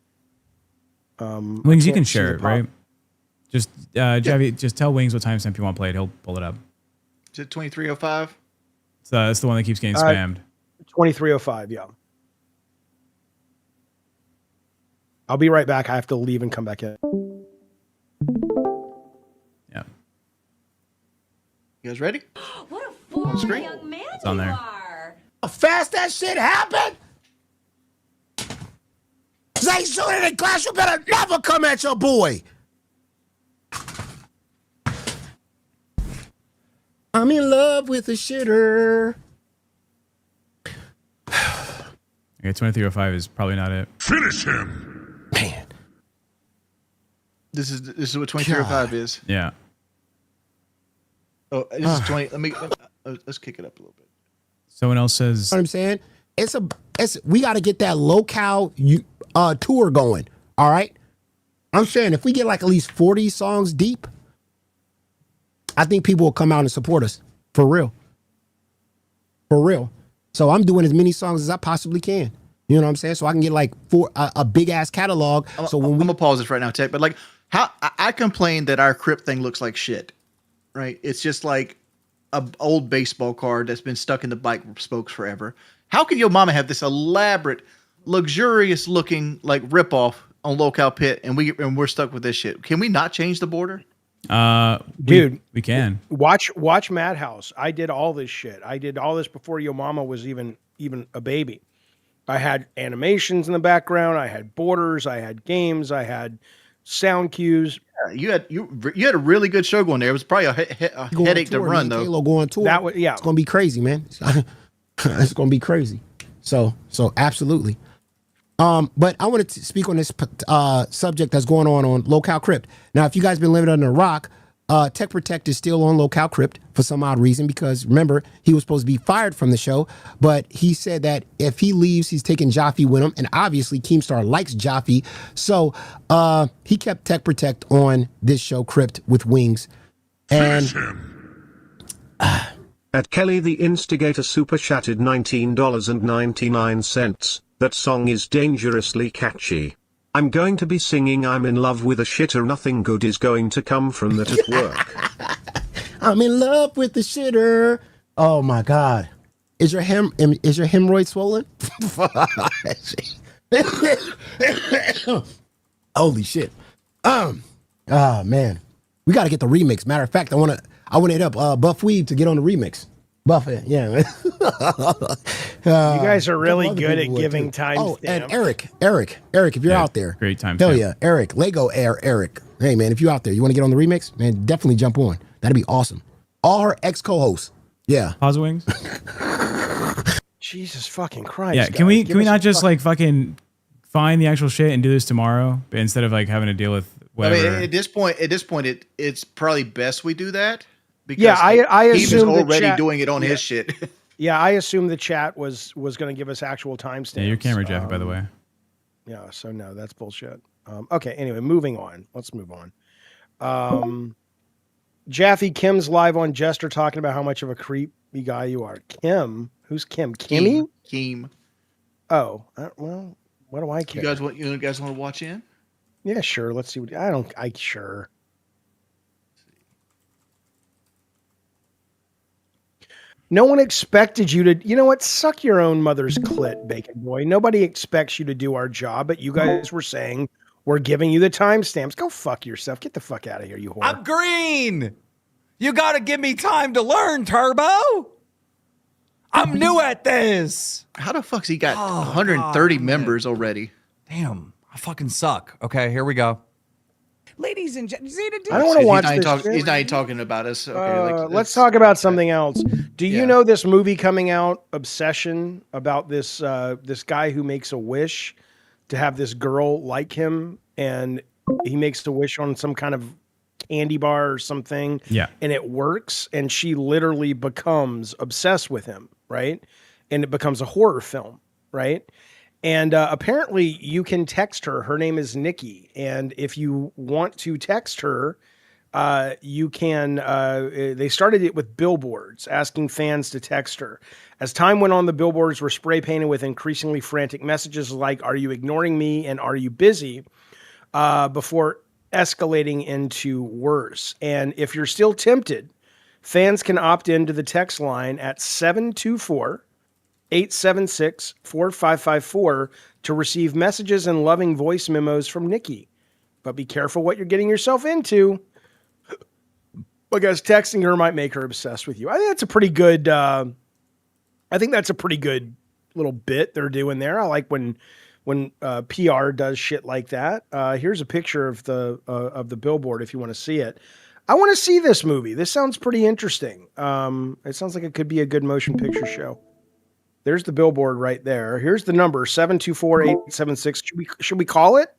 Wings, you can share it, right? Just Jaffe, just tell Wings what timestamp you want played. He'll pull it up. Is it 2305? So that's the one that keeps getting spammed. 2305. Yeah. I'll be right back. I have to leave and come back in. Yeah. You guys ready? What a fool screen. young man It's on you there. are. How fast that shit happened? Say sooner than class, you better never come at your boy. I'm in love with a shitter. Okay, 2305 is probably not it. Finish him. Man, This is what 2305 is. Yeah. Oh, this is 20. Let's kick it up a little bit. Someone else says you know what I'm saying? We got to get that LolCow tour going. All right. I'm saying if we get like at least 40 songs deep, I think people will come out and support us for real. For real. So I'm doing as many songs as I possibly can. You know what I'm saying? So I can get like a big ass catalog. So when I'm gonna pause this right now, Tech. But like, how I complain that our crypt thing looks like shit, right? It's just like a old baseball card that's been stuck in the bike spokes forever. How can your mama have this elaborate, luxurious looking like ripoff on LolCow Pit, and we're stuck with this shit? Can we not change the border? Dude, we can watch Madhouse. I did all this shit. I did all this before your mama was even a baby. I had animations in the background. I had borders. I had games. I had sound cues. You had a really good show going there. It was probably a headache to run though. Halo going tour. That was, yeah. It's gonna be crazy, man. It's gonna be crazy. So absolutely. But I wanted to speak on this subject that's going on LolCow Crypt. Now, if you guys been living under a rock, Tech Protect is still on LolCow Crypt for some odd reason, because remember, he was supposed to be fired from the show, but he said that if he leaves, he's taking Jaffe with him, and obviously Keemstar likes Jaffe, so he kept Tech Protect on this show, Crypt with Wings. And At Kelly the Instigator super chatted $19.99. That song is dangerously catchy. I'm going to be singing I'm in love with a shitter. Nothing good is going to come from that at work. I'm in love with the shitter. Oh my God. Is your hemorrhoid swollen? Holy shit. Man. We gotta get the remix. Matter of fact, I wanna hit up Buff Weed to get on the remix. Buff it, yeah, man. You guys are really good at giving time. Oh, and Eric, if you're out there. great time Hell stamp. yeah, Eric, Lego Air Eric. Hey man, if you're out there, you want to get on the remix, man, definitely jump on. That'd be awesome. All her ex co-hosts. Yeah. Pause Wings. Jesus fucking Christ. Yeah, guys. can we Give us not some just like fucking find the actual shit and do this tomorrow instead of like having to deal with whatever. I mean, at this point, it's probably best we do that because Yeah, I he was assume the already chat- doing it on his shit. Yeah, I assume the chat was going to give us actual timestamps. Yeah, your camera, Jaffe, by the way. Yeah, so no, that's bullshit. Okay, anyway, moving on. Let's move on. Jaffe, Kim's live on Jester talking about how much of a creepy guy you are. Kim? Who's Kim? Kimmy? Keem. Oh, well, what do I care? You guys want to watch in? Yeah, sure. Let's see what sure. No one expected you to, you know what? Suck your own mother's clit, Bacon Boy. Nobody expects you to do our job, but you guys were saying we're giving you the timestamps. Go fuck yourself. Get the fuck out of here, you whore. I'm green. You got to give me time to learn, Turbo. I'm new at this. How the fuck's he got 130 members already? Damn, I fucking suck. Okay, here we go. Ladies and gentlemen, I don't want to watch He's this. not even talking about us. Okay, Let's talk about something else. Do you know this movie coming out, Obsession, about this this guy who makes a wish to have this girl like him, and he makes the wish on some kind of candy bar or something, and it works, and she literally becomes obsessed with him, right? And it becomes a horror film, right? And apparently you can text her. Her name is Nikki. And if you want to text her, you can. They started it with billboards asking fans to text her. As time went on, the billboards were spray painted with increasingly frantic messages like, "Are you ignoring me?" and "Are you busy?" Before escalating into worse. And if you're still tempted, fans can opt into the text line at 724-876-4554 to receive messages and loving voice memos from Nikki. But be careful what you're getting yourself into, because texting her might make her obsessed with you. I think that's a pretty good little bit they're doing there. I like when PR does shit like that. Here's a picture of the billboard if you want to see it. I want to see this movie. This sounds pretty interesting. It sounds like it could be a good motion picture show. There's the billboard right there. Here's the number, 724-876. Should we call it?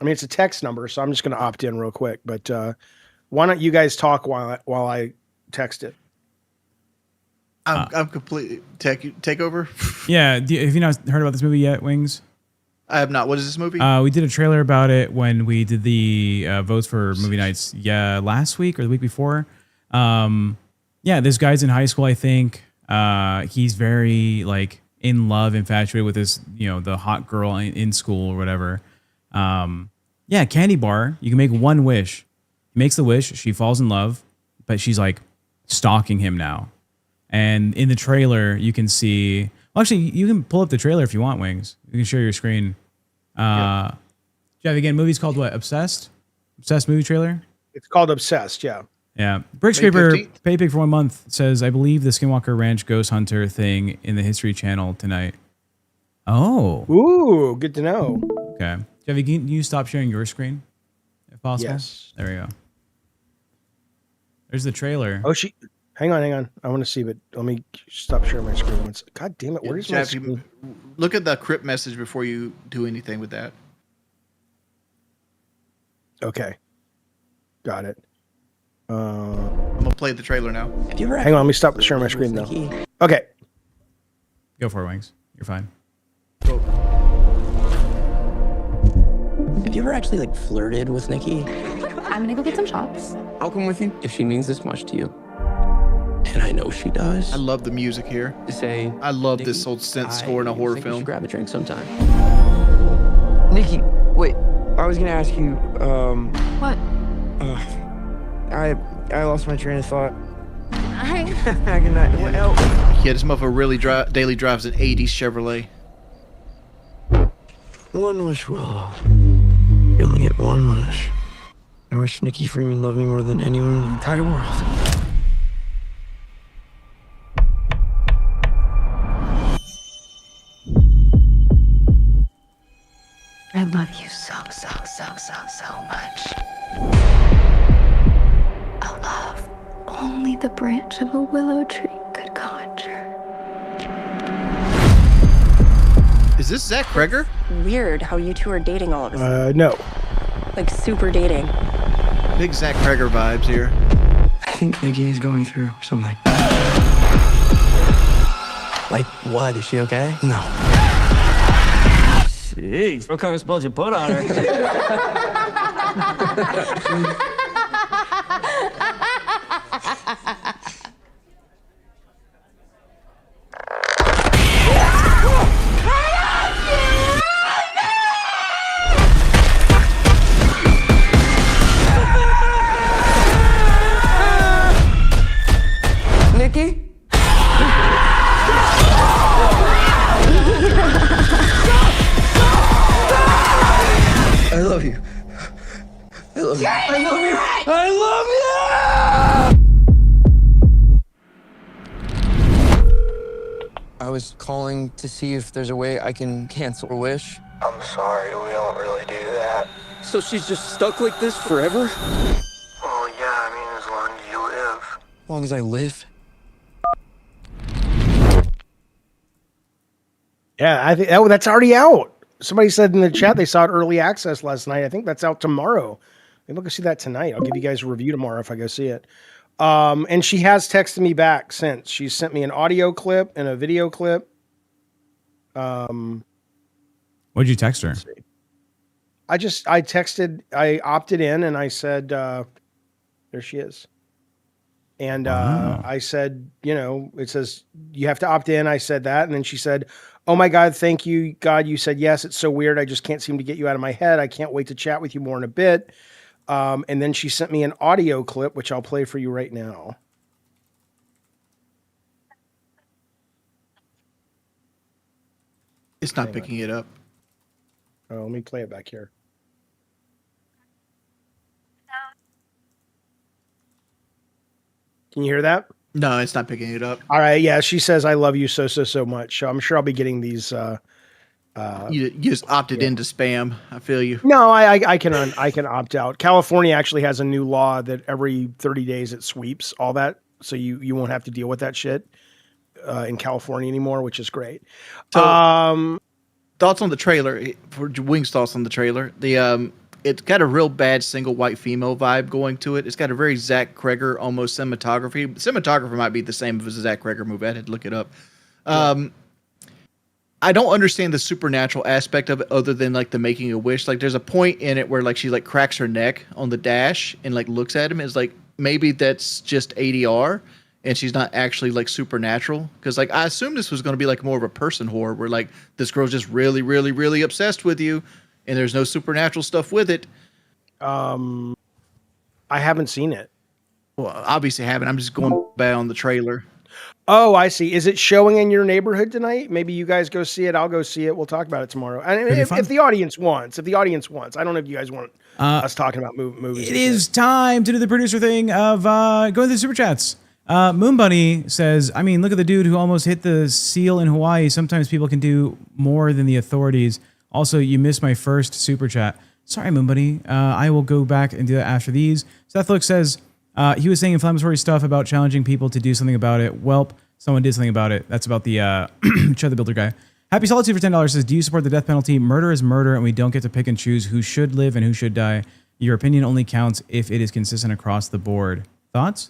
I mean, it's a text number, so I'm just going to opt in real quick. But why don't you guys talk while I text it? I'm completely take over. Yeah, have you not heard about this movie yet, Wings? I have not. What is this movie? We did a trailer about it when we did the votes for movie nights. Yeah, last week or the week before. This guy's in high school, I think. He's very like in love, infatuated with this, the hot girl in school or whatever. Candy bar. You can make one wish. He makes the wish. She falls in love, but she's like stalking him now. And in the trailer, you can see. Well, actually, you can pull up the trailer if you want, Wings. You can share your screen. Jeff, again, movie's called what? Obsessed? Obsessed movie trailer? It's called Obsessed, yeah. Yeah. Brick Scraper, pay big for 1 month, says, I believe the Skinwalker Ranch Ghost Hunter thing in the History Channel tonight. Oh. Ooh, good to know. Okay. Jeff, can you stop sharing your screen if possible? Yes. There we go. There's the trailer. Oh, hang on. I want to see, but let me stop sharing my screen once. God damn it. Where's my screen? Look at the crypt message before you do anything with that. Okay. Got it. I'm going to play the trailer now. Hang on, let me stop sharing my screen now. Okay. Go for it, Wings. You're fine. Have you ever actually flirted with Nikki? I'm gonna go get some shots. I'll come with you if she means this much to you. And I know she does. I love the music here. I love this old synth score in a horror film. Grab a drink sometime. Nikki, wait. I was gonna ask you. What? I lost my train of thought. Hi. Good night. What else? Yeah, this motherfucker really daily drives an 80s Chevrolet. One wish, well, you only get one wish. I wish Nikki Freeman loved me more than anyone in the entire world. I love you so much. A love only the branch of a willow tree could conjure. Is Is this Zach Kreger? Weird how you two are dating all of a sudden. No. Like super dating. Big Zach Kreger vibes here. I think Nikki is going through something. Like what? Is she okay? No. Jeez, what kind of spells you put on her? Nikki? I love you. I love you. I love you. I love I was calling to see if there's a way I can cancel a wish. I'm sorry, we don't really do that. So she's just stuck like this forever? Well, yeah, I mean, as long as you live. As long as I live? Yeah, I think that's already out. Somebody said in the chat they saw it early access last night. I think that's out tomorrow. Maybe we'll go see that tonight. I'll give you guys a review tomorrow if I go see it. And she has texted me back since. She sent me an audio clip and a video clip. What'd you text her? I opted in and I said, there she is. And I said, it says you have to opt in. I said that. And then she said, oh my God, thank you. God, you said yes. It's so weird. I just can't seem to get you out of my head. I can't wait to chat with you more in a bit. And then she sent me an audio clip, which I'll play for you right now. It's not picking it up. Oh, let me play it back here. Can you hear that? No, it's not picking it up. All right. Yeah. She says, I love you so much. So I'm sure I'll be getting these. You just opted into spam. I feel you. No, I can opt out. California actually has a new law that every 30 days it sweeps all that. So you won't have to deal with that shit in California anymore, which is great. So, thoughts on the trailer? For Wings, thoughts on the trailer? It's got a real bad single white female vibe going to it. It's got a very Zach Kreger almost cinematography. Cinematography might be the same as a Zach Kreger movie. I had to look it up. I don't understand the supernatural aspect of it other than like the making a wish. Like there's a point in it where like she like cracks her neck on the dash and like looks at him. It's like maybe that's just ADR and she's not actually like supernatural. Cause like I assumed this was going to be like more of a person horror where like this girl's just really, really, really obsessed with you and there's no supernatural stuff with it. I haven't seen it. Well, obviously I haven't. I'm just going by on the trailer. Oh, I see. Is it showing in your neighborhood tonight? Maybe you guys go see it. I'll go see it. We'll talk about it tomorrow. And if the audience wants, I don't know if you guys want us talking about movies. It is time to do the producer thing of going to the super chats. Moon Bunny says, I mean, look at the dude who almost hit the seal in Hawaii. Sometimes people can do more than the authorities. Also, you missed my first super chat. Sorry, Moon Bunny. I will go back and do that after these. Seth Look says, he was saying inflammatory stuff about challenging people to do something about it. Welp, someone did something about it. That's about the Chud the Builder guy. Happy Solitude for $10 says, do you support the death penalty? Murder is murder, and we don't get to pick and choose who should live and who should die. Your opinion only counts if it is consistent across the board. Thoughts?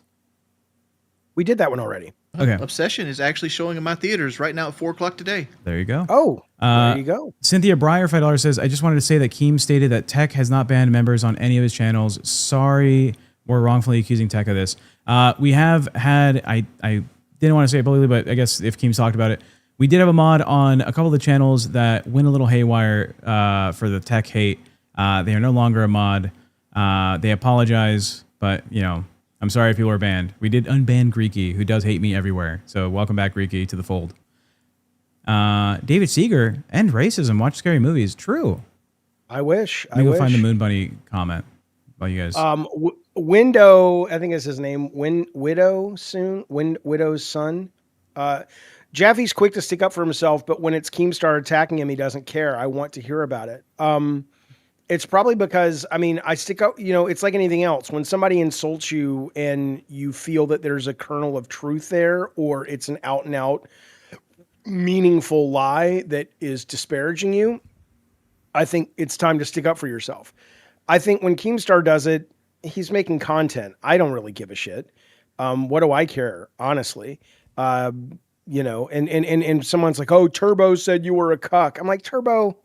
We did that one already. Okay. Obsession is actually showing in my theaters right now at 4 o'clock today. There you go. Oh, there you go. Cynthia Breyer, $5 says, I just wanted to say that Keem stated that Tech has not banned members on any of his channels. Sorry, we're wrongfully accusing Tech of this. We have had, I didn't want to say it publicly, but I guess if Keem's talked about it, we did have a mod on a couple of the channels that went a little haywire for the Tech hate. They are no longer a mod. They apologize, but, I'm sorry if people are banned. We did unban Greeky, who does hate me everywhere. So welcome back, Greeky, to the fold. David Seeger, end racism. Watch scary movies. True. I wish. Let me go find the Moon Bunny comment about you guys. Window, I think is his name. Widow's son. Jaffe's quick to stick up for himself, but when it's Keemstar attacking him, he doesn't care. I want to hear about it. It's probably because, I stick up, it's like anything else. When somebody insults you and you feel that there's a kernel of truth there, or it's an out and out meaningful lie that is disparaging you, I think it's time to stick up for yourself. I think when Keemstar does it, he's making content. I don't really give a shit. What do I care, honestly? You know, and someone's like, oh, Turbo said you were a cuck. I'm like, Turbo,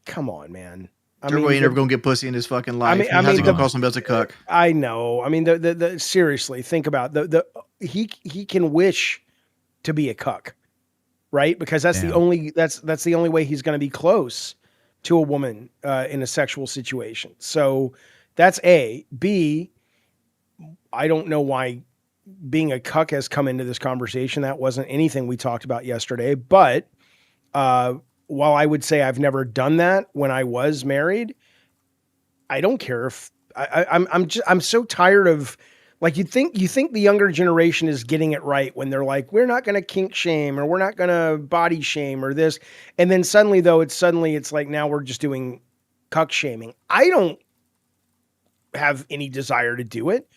come on, man. Turbo ain't never gonna get pussy in his fucking life. How's he gonna call somebody else a cuck? I know. I mean, the seriously, think about he can wish to be a cuck, right? Because that's the only that's the only way he's going to be close to a woman in a sexual situation. So that's A. B. I don't know why being a cuck has come into this conversation. That wasn't anything we talked about yesterday. But while I would say I've never done that when I was married, I don't care if I'm so tired of, like, you think the younger generation is getting it right when they're like, we're not going to kink shame or we're not going to body shame or this. And then suddenly it's like, now we're just doing cuck shaming. I don't have any desire to do it.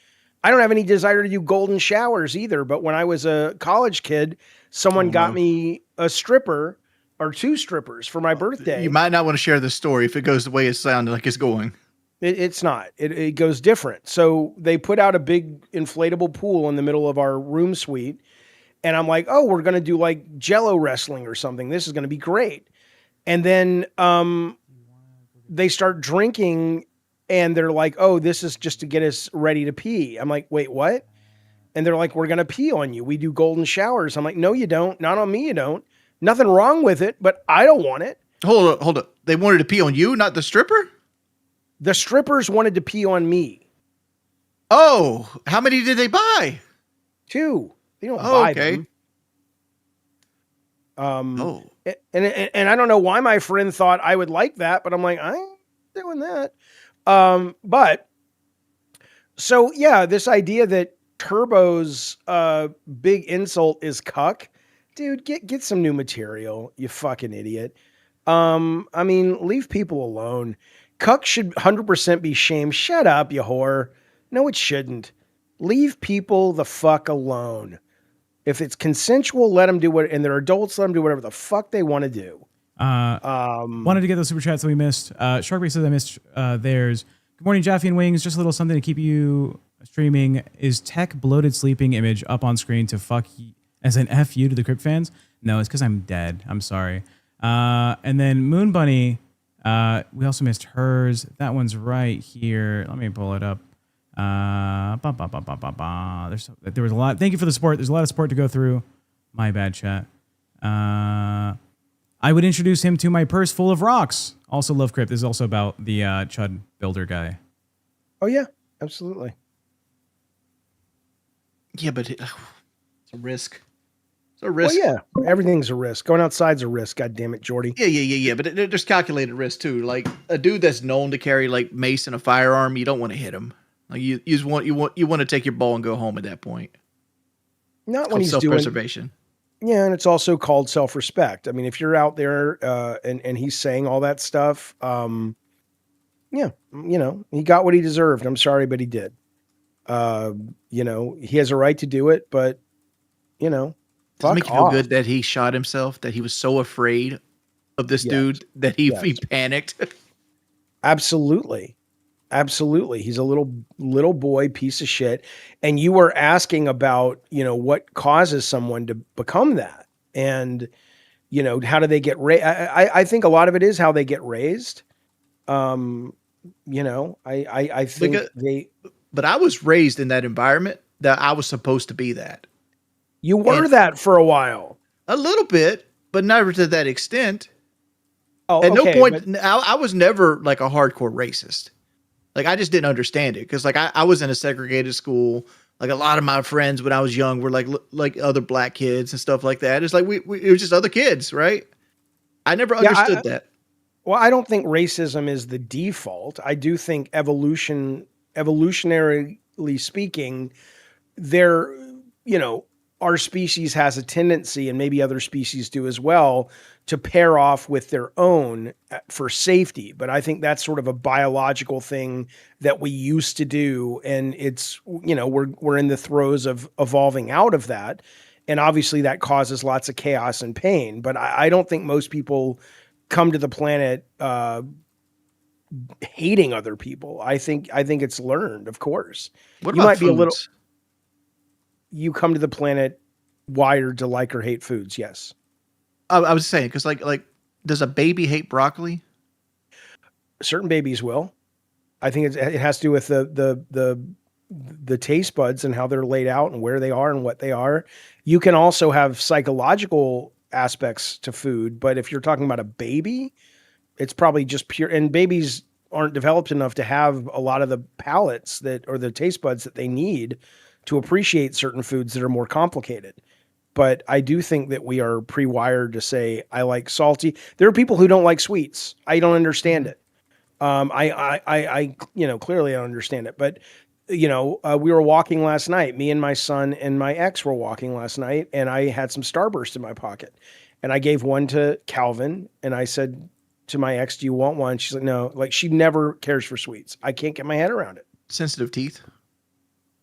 I don't have any desire to do golden showers either. But when I was a college kid, someone got me a stripper or 2 strippers for my birthday. You might not want to share this story if it goes the way it sounded like it's going. It's not. It goes different. So they put out a big inflatable pool in the middle of our room suite. And I'm like, oh, we're going to do like Jello wrestling or something. This is going to be great. And then they start drinking and they're like, oh, this is just to get us ready to pee. I'm like, wait, what? And they're like, we're going to pee on you. We do golden showers. I'm like, no, you don't. Not on me, you don't. Nothing wrong with it, but I don't want it. Hold up. They wanted to pee on you, not the stripper? The strippers wanted to pee on me. Oh, how many did they buy? 2. They don't buy them. And I don't know why my friend thought I would like that, but I'm like, I ain't doing that. But so yeah, this idea that Turbo's big insult is cuck, dude, get some new material, you fucking idiot. I mean, leave people alone. Cuck should 100% be shamed. Shut up, you whore. No, it shouldn't. Leave people the fuck alone. If it's consensual, let them do what, and they're adults, let them do whatever the fuck they want to do. Wanted to get those super chats that we missed. Sharkbait says I missed theirs. Good morning, Jaffe and Wings. Just a little something to keep you streaming. Is tech bloated sleeping image up on screen to fuck as an F you to the Crypt fans? No, it's because I'm dead. I'm sorry. And then Moon Bunny, we also missed hers. That one's right here. Let me pull it up. There was a lot. Thank you for the support. There's a lot of support to go through. My bad, chat. I would introduce him to my purse full of rocks. Also love Crypt. This is also about the Chud builder guy. Oh yeah, absolutely. Yeah, but it's a risk. It's a risk. Well, yeah, everything's a risk. Going outside's a risk. God damn it, Jordy. Yeah. But there's calculated risk too. Like a dude that's known to carry like mace and a firearm, you don't want to hit him. Like you want to take your ball and go home at that point. Not when he's self-preservation. Yeah, and it's also called self-respect. I mean, if you're out there and he's saying all that stuff, yeah, you know, he got what he deserved. I'm sorry, but he did. You know, he has a right to do it, but you know, does it make you feel good that he shot himself? That he was so afraid of this dude that he panicked? Absolutely. He's a little boy piece of shit. And you were asking about, you know, what causes someone to become that, and you know, how do they get raised? I think a lot of it is how they get raised. You know, I think but I was raised in that environment that I was supposed to be that. You were that for a while. A little bit, but never to that extent. Oh, at no point, I was never like a hardcore racist. Like, I just didn't understand it. Cause like I was in a segregated school. Like a lot of my friends when I was young were like other black kids and stuff like that. It's like, it was just other kids. Right. I never understood that. Well, I don't think racism is the default. I do think evolutionarily speaking, there, you know, our species has a tendency, and maybe other species do as well, to pair off with their own for safety. But I think that's sort of a biological thing that we used to do. And it's, you know, we're in the throes of evolving out of that. And obviously that causes lots of chaos and pain. But I don't think most people come to the planet hating other people. I think it's learned, of course. What You about might be a little. foods? You come to the planet wired to like or hate foods. Yes. I was saying because like does a baby hate broccoli? Certain babies will. I think it has to do with the taste buds and how they're laid out and where they are and what they are. You can also have psychological aspects to food, but if you're talking about a baby, it's probably just pure. And babies aren't developed enough to have a lot of the palates or the taste buds that they need to appreciate certain foods that are more complicated. But I do think that we are pre-wired to say, I like salty. There are people who don't like sweets. I don't understand it. I clearly I don't understand it, but we were walking last night, me and my son and my ex were walking last night, and I had some Starburst in my pocket, and I gave one to Calvin, and I said to my ex, do you want one? She's like, no. Like, she never cares for sweets. I can't get my head around it. Sensitive teeth?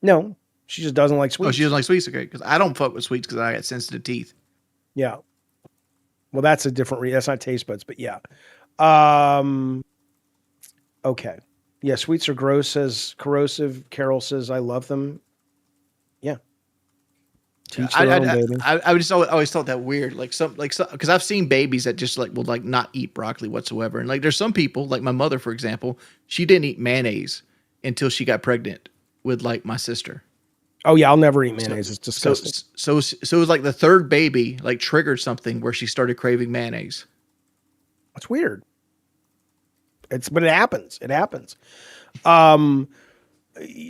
No, she just doesn't like sweets. Oh, she doesn't like sweets? Okay, because I don't fuck with sweets because I got sensitive teeth. Yeah. Well, that's a different that's not taste buds, but yeah. Okay. Yeah, sweets are gross, says corrosive. Carol says, I love them. Yeah. Teach their own, baby. I just always thought that weird. Like some because I've seen babies that just like will like not eat broccoli whatsoever. And like there's some people, like my mother, for example, she didn't eat mayonnaise until she got pregnant with like my sister. Oh yeah, I'll never eat mayonnaise. It's disgusting. So it was like the third baby like triggered something where she started craving mayonnaise. That's weird. But it happens. It happens.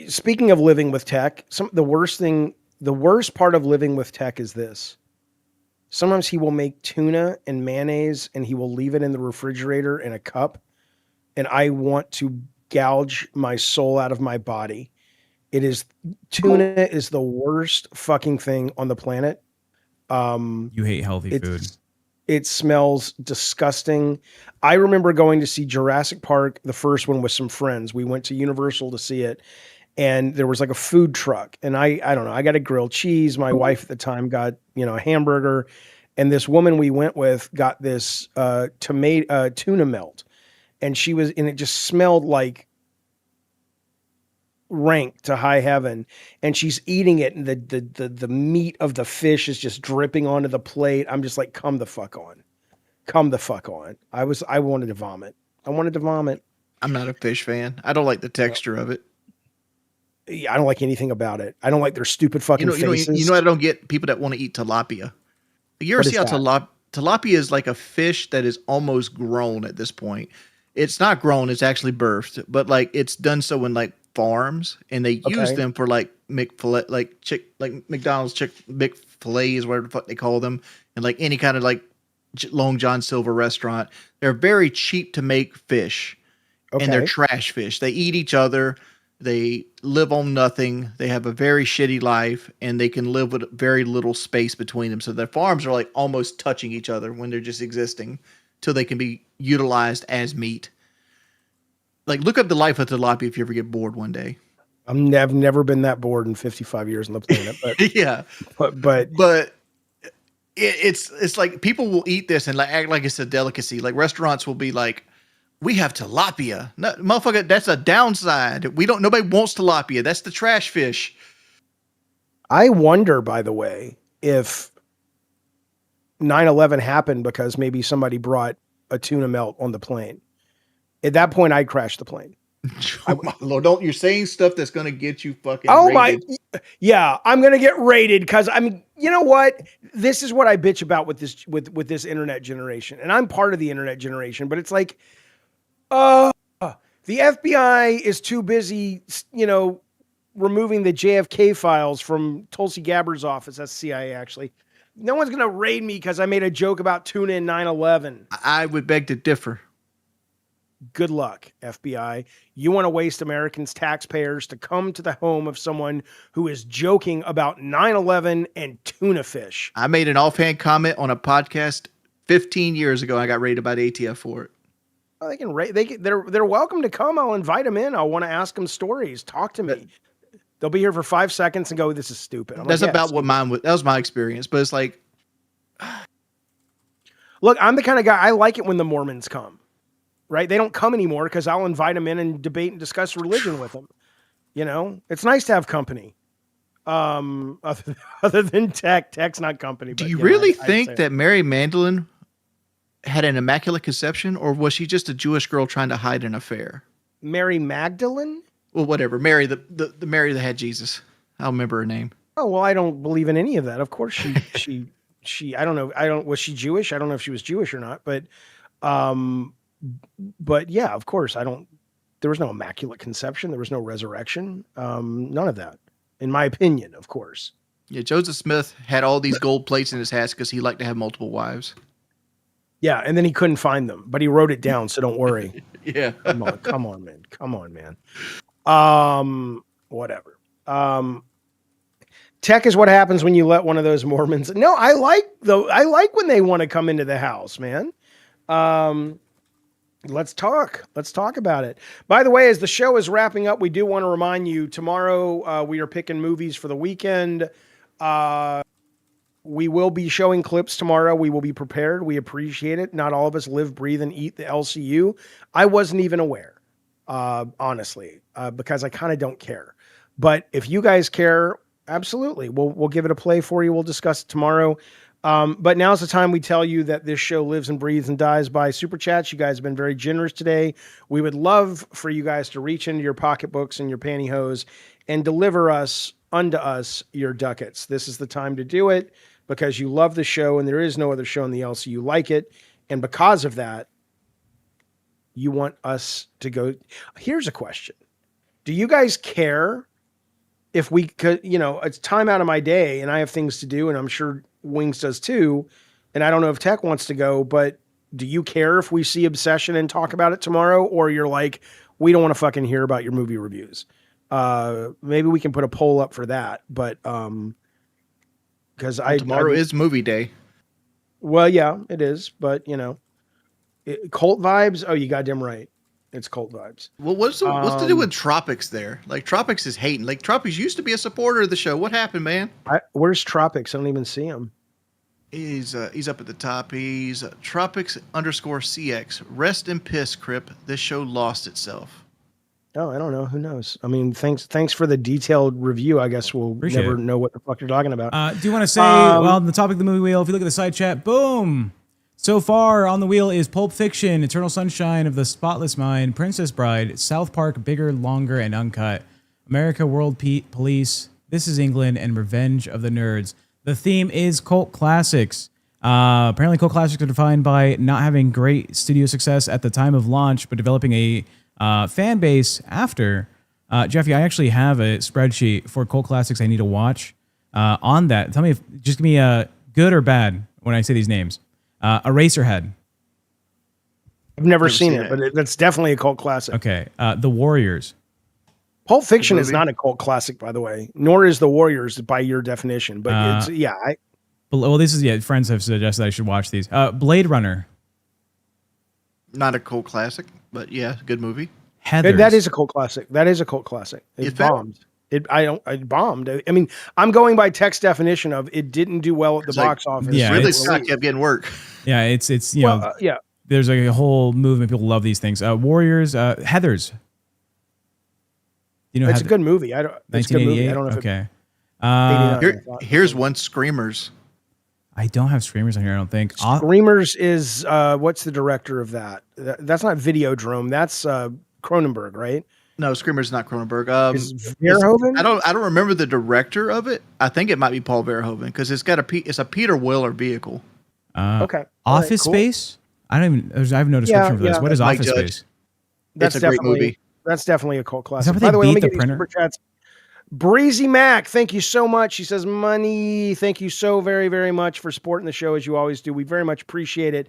Speaking of living with tech, the worst part of living with tech is this. Sometimes he will make tuna and mayonnaise and he will leave it in the refrigerator in a cup. And I want to gouge my soul out of my body. Tuna is the worst fucking thing on the planet. You hate healthy food. It smells disgusting. I remember going to see Jurassic Park, the first one, with some friends. We went to Universal to see it, and there was like a food truck. And I don't know, I got a grilled cheese. My wife at the time got, a hamburger. And this woman we went with got this tuna melt. And it just smelled like rank to high heaven, and she's eating it, and the meat of the fish is just dripping onto the plate. I'm just like, come the fuck on. I wanted to vomit. I'm not a fish fan. I don't like the texture of it. I don't like anything about it. I don't like their stupid fucking faces. I don't get people that want to eat tilapia. You ever see how tilapia is like a fish that is almost grown at this point? It's not grown, it's actually birthed, but like it's done so in like farms, and they use them for like McFillet, like McDonald's McFillets, whatever the fuck they call them, and like any kind of like Long John Silver restaurant. They're very cheap to make fish, and they're trash fish. They eat each other. They live on nothing. They have a very shitty life, and they can live with very little space between them. So their farms are like almost touching each other when they're just existing, till they can be utilized as meat. Like, look up the life of tilapia if you ever get bored one day. I've never been that bored in 55 years on the planet. But yeah, but it's like people will eat this and like act like it's a delicacy. Like restaurants will be like, we have tilapia. No, motherfucker, that's a downside. Nobody wants tilapia. That's the trash fish. I wonder, by the way, if 9/11 happened because maybe somebody brought a tuna melt on the plane. At that point, I'd crash the plane. Lord, you're saying stuff that's going to get you fucking rated. Yeah, I'm going to get rated because you know what? This is what I bitch about with this internet generation. And I'm part of the internet generation, but it's like, the FBI is too busy, removing the JFK files from Tulsi Gabbard's office. That's CIA, actually. No one's going to raid me because I made a joke about tuna in 9/11. I would beg to differ. Good luck, FBI. You want to waste Americans' taxpayers to come to the home of someone who is joking about 9/11 and tuna fish. I made an offhand comment on a podcast 15 years ago. I got rated by the ATF for it. Well, they're welcome to come. I'll invite them in. I want to ask them stories. Talk to me. They'll be here for 5 seconds and go, "This is stupid." I'm That's like, about what mine was. That was my experience. But it's like, look, I'm the kind of guy, I like it when the Mormons come, right? They don't come anymore because I'll invite them in and debate and discuss religion with them. You know, it's nice to have company. Other than Tech's not company. do but you yeah, really I'd think say that Mary Magdalene had an immaculate conception, or was she just a Jewish girl trying to hide an affair? Mary Magdalene? Well, whatever. Mary, the Mary that had Jesus. I'll remember her name. Oh, well, I don't believe in any of that. Of course, she, I don't know. Was she Jewish? I don't know if she was Jewish or not, but yeah, of course, there was no immaculate conception. There was no resurrection. None of that, in my opinion, of course. Yeah, Joseph Smith had all these gold plates in his house because he liked to have multiple wives. Yeah, and then he couldn't find them, but he wrote it down, so don't worry. Yeah. Come on, man. Whatever. Tech is what happens when you let one of those Mormons. No, I like when they want to come into the house, man. Let's talk about it. By the way, as the show is wrapping up, we do want to remind you tomorrow, we are picking movies for the weekend. We will be showing clips tomorrow. We will be prepared. We appreciate it. Not all of us live, breathe, and eat the LCU. I wasn't even aware, honestly, because I kind of don't care. But if you guys care, absolutely, we'll give it a play for you. We'll discuss it tomorrow. But now's the time we tell you that this show lives and breathes and dies by super chats. You guys have been very generous today. We would love for you guys to reach into your pocketbooks and your pantyhose and deliver unto us your ducats. This is the time to do it because you love the show and there is no other show in the LCU like it. And because of that, you want us to go. Here's a question. Do you guys care if we could, it's time out of my day and I have things to do and I'm sure Wings does too. And I don't know if Tech wants to go, but do you care if we see Obsession and talk about it tomorrow? Or you're like, we don't want to fucking hear about your movie reviews. Maybe we can put a poll up for that, but, because tomorrow is movie day. Well, yeah, it is, but cult vibes. Oh, you goddamn right. It's cult vibes. Well, what's to do with Tropics there? Like Tropics is hating. Like Tropics used to be a supporter of the show. What happened, man? Where's Tropics? I don't even see him. He's up at the top. He's Tropics_CX. Rest in piss, Crip. This show lost itself. Oh, I don't know. Who knows? I mean, thanks for the detailed review. I guess we'll never know what the fuck you're talking about. Do you want to say, on the topic of the movie wheel, if you look at the side chat, boom. So far on the wheel is Pulp Fiction, Eternal Sunshine of the Spotless Mind, Princess Bride, South Park, Bigger, Longer, and Uncut, America, World Police, This Is England, and Revenge of the Nerds. The theme is cult classics. Apparently cult classics are defined by not having great studio success at the time of launch, but developing a fan base after. Jeffy, I actually have a spreadsheet for cult classics I need to watch on that. Tell me just give me a good or bad when I say these names. Eraserhead. I've never seen it, but that's definitely a cult classic. Okay. The Warriors. Pulp Fiction is not a cult classic, by the way, nor is The Warriors by your definition. But this is friends have suggested I should watch these. Blade Runner. Not a cult classic, but yeah, good movie. Heathers. That is a cult classic. It bombed. It bombed. I mean, I'm going by Tech's definition of it didn't do well at the box office. Yeah, Ridley Scott kept getting work. Yeah, it's There's a whole movement. People love these things. Warriors, Heathers. It's a good movie. It's a good movie. I don't know. Okay. Here's one. Screamers. I don't have Screamers on here. I don't think. Screamers is what's the director of that? That's not Videodrome. That's Cronenberg, right? No, Screamer's not Cronenberg. Is Verhoeven? I don't remember the director of it. I think it might be Paul Verhoeven because it's a Peter Weller vehicle. Okay. Office Space. I have no description for this. What is Office Space? That's a great movie. That's definitely a cult classic. By the way, let me get these super chats. Breezy Mac, thank you so much. She says, money. Thank you so very, very much for supporting the show as you always do. We very much appreciate it.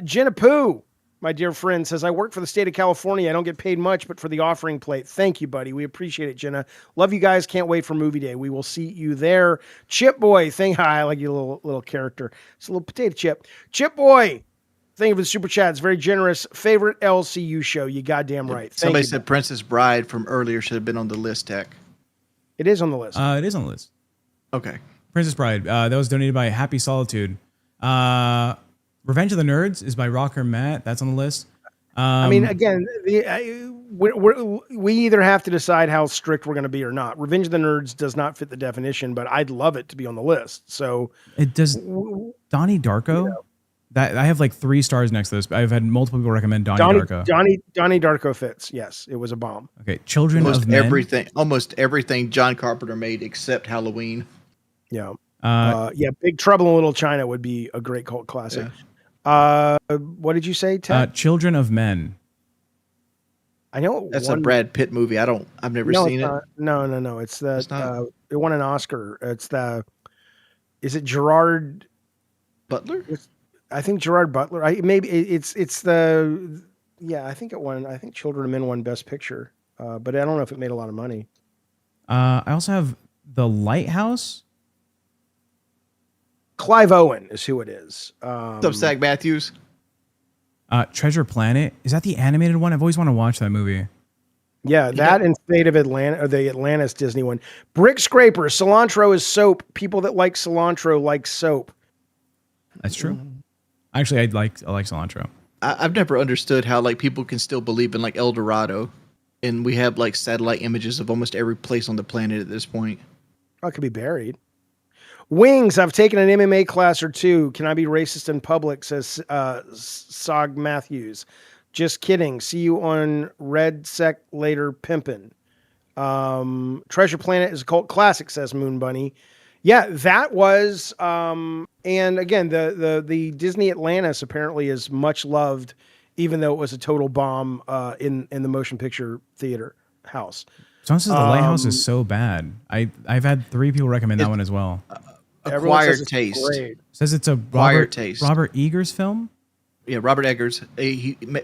Jenna Poo, my dear friend, says, I work for the state of California. I don't get paid much, but for the offering plate. Thank you, buddy. We appreciate it, Jenna. Love you guys. Can't wait for movie day. We will see you there. Chip Boy, I like your little character. It's a little potato chip. Chip Boy, thank you for the super chat. It's very generous. Favorite LCU show. You goddamn right. Somebody said Princess Bride from earlier should have been on the list, Tech. It is on the list. It is on the list. Okay. Princess Bride. That was donated by Happy Solitude. Revenge of the Nerds is by Rocker Matt. That's on the list. I mean, again, we either have to decide how strict we're going to be or not. Revenge of the Nerds does not fit the definition, but I'd love it to be on the list. So it does. Donnie Darko. That I have like 3 stars next to this. I've had multiple people recommend Donnie Darko. Donnie Darko fits. Yes, it was a bomb. Okay, Children of Men. Almost everything John Carpenter made except Halloween. Yeah. Big Trouble in Little China would be a great cult classic. What did you say, Ted? Children of Men. I know that's a Brad Pitt movie. I've never seen it. No. It's the it won an Oscar. Is it Gerard Butler? I think Gerard Butler. I think it won. I think Children of Men won Best Picture. But I don't know if it made a lot of money. I also have The Lighthouse. Clive Owen is who it is. What's up, Zach Matthews? Treasure Planet. Is that the animated one? I've always wanted to watch that movie. Yeah, that and Fate of Atlanta, or the Atlantis Disney one. Brick Scraper. Cilantro is soap. People that like cilantro like soap. That's true. Actually, I like cilantro. I've never understood how like people can still believe in like El Dorado, and we have like satellite images of almost every place on the planet at this point. Oh, it could be buried. Wings. I've taken an MMA class or 2. Can I be racist in public? Says Sog Matthews. Just kidding. See you on Red Sec later, pimpin'. Treasure Planet is a cult classic, says Moon Bunny. Yeah, that was. And again, the Disney Atlantis apparently is much loved, even though it was a total bomb in the motion picture theater house. Someone says The Lighthouse is so bad. I've had 3 people recommend that one as well. Acquired Taste. Says it's a Robert Eggers film. Yeah, Robert Eggers,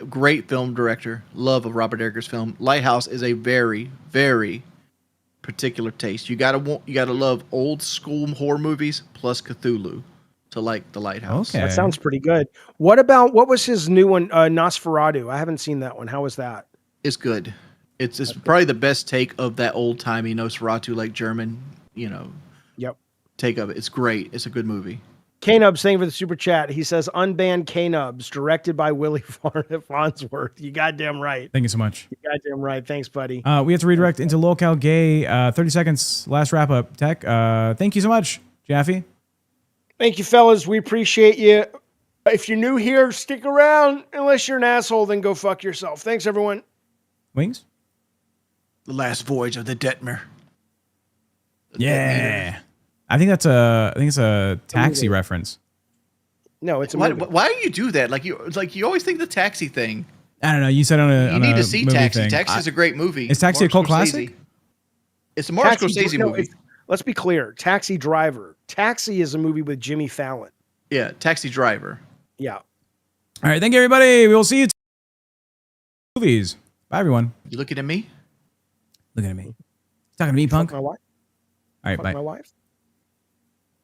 great film director. Love of Robert Eggers' film. Lighthouse is a very, very particular taste. You gotta love old school horror movies plus Cthulhu to like The Lighthouse. Okay, that sounds pretty good. What was his new one? Nosferatu. I haven't seen that one. How was that? It's good. It's probably the best take of that old timey Nosferatu, like German, Yep. Take of it. It's great. It's a good movie. K-Nubs saying for the super chat. He says unbanned K-Nubs, directed by Willie Farnsworth. You goddamn right. Thank you so much. You goddamn right. Thanks, buddy. We have to redirect into LolCow Gay. 30 seconds. Last wrap up. Tech. Thank you so much, Jaffe. Thank you, fellas. We appreciate you. If you're new here, stick around. Unless you're an asshole, then go fuck yourself. Thanks, everyone. Wings? The Last Voyage of the Detmer. Yeah. I think it's a taxi reference. No, it's a why, movie. why do you do that? You always think the taxi thing. I don't know. You said you need to see Taxi. Thing. Taxi is a great movie. Is Taxi a cult classic? It's a Martin Scorsese movie. Let's be clear. Taxi Driver. Taxi is a movie with Jimmy Fallon. Yeah, Taxi Driver. Yeah. All right. Thank you, everybody. We will see you. Movies. Bye, everyone. You looking at me? Looking at me. Talking to me, punk. My wife. All right. Fuck bye. My wife.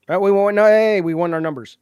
We won. No, hey, we won our numbers.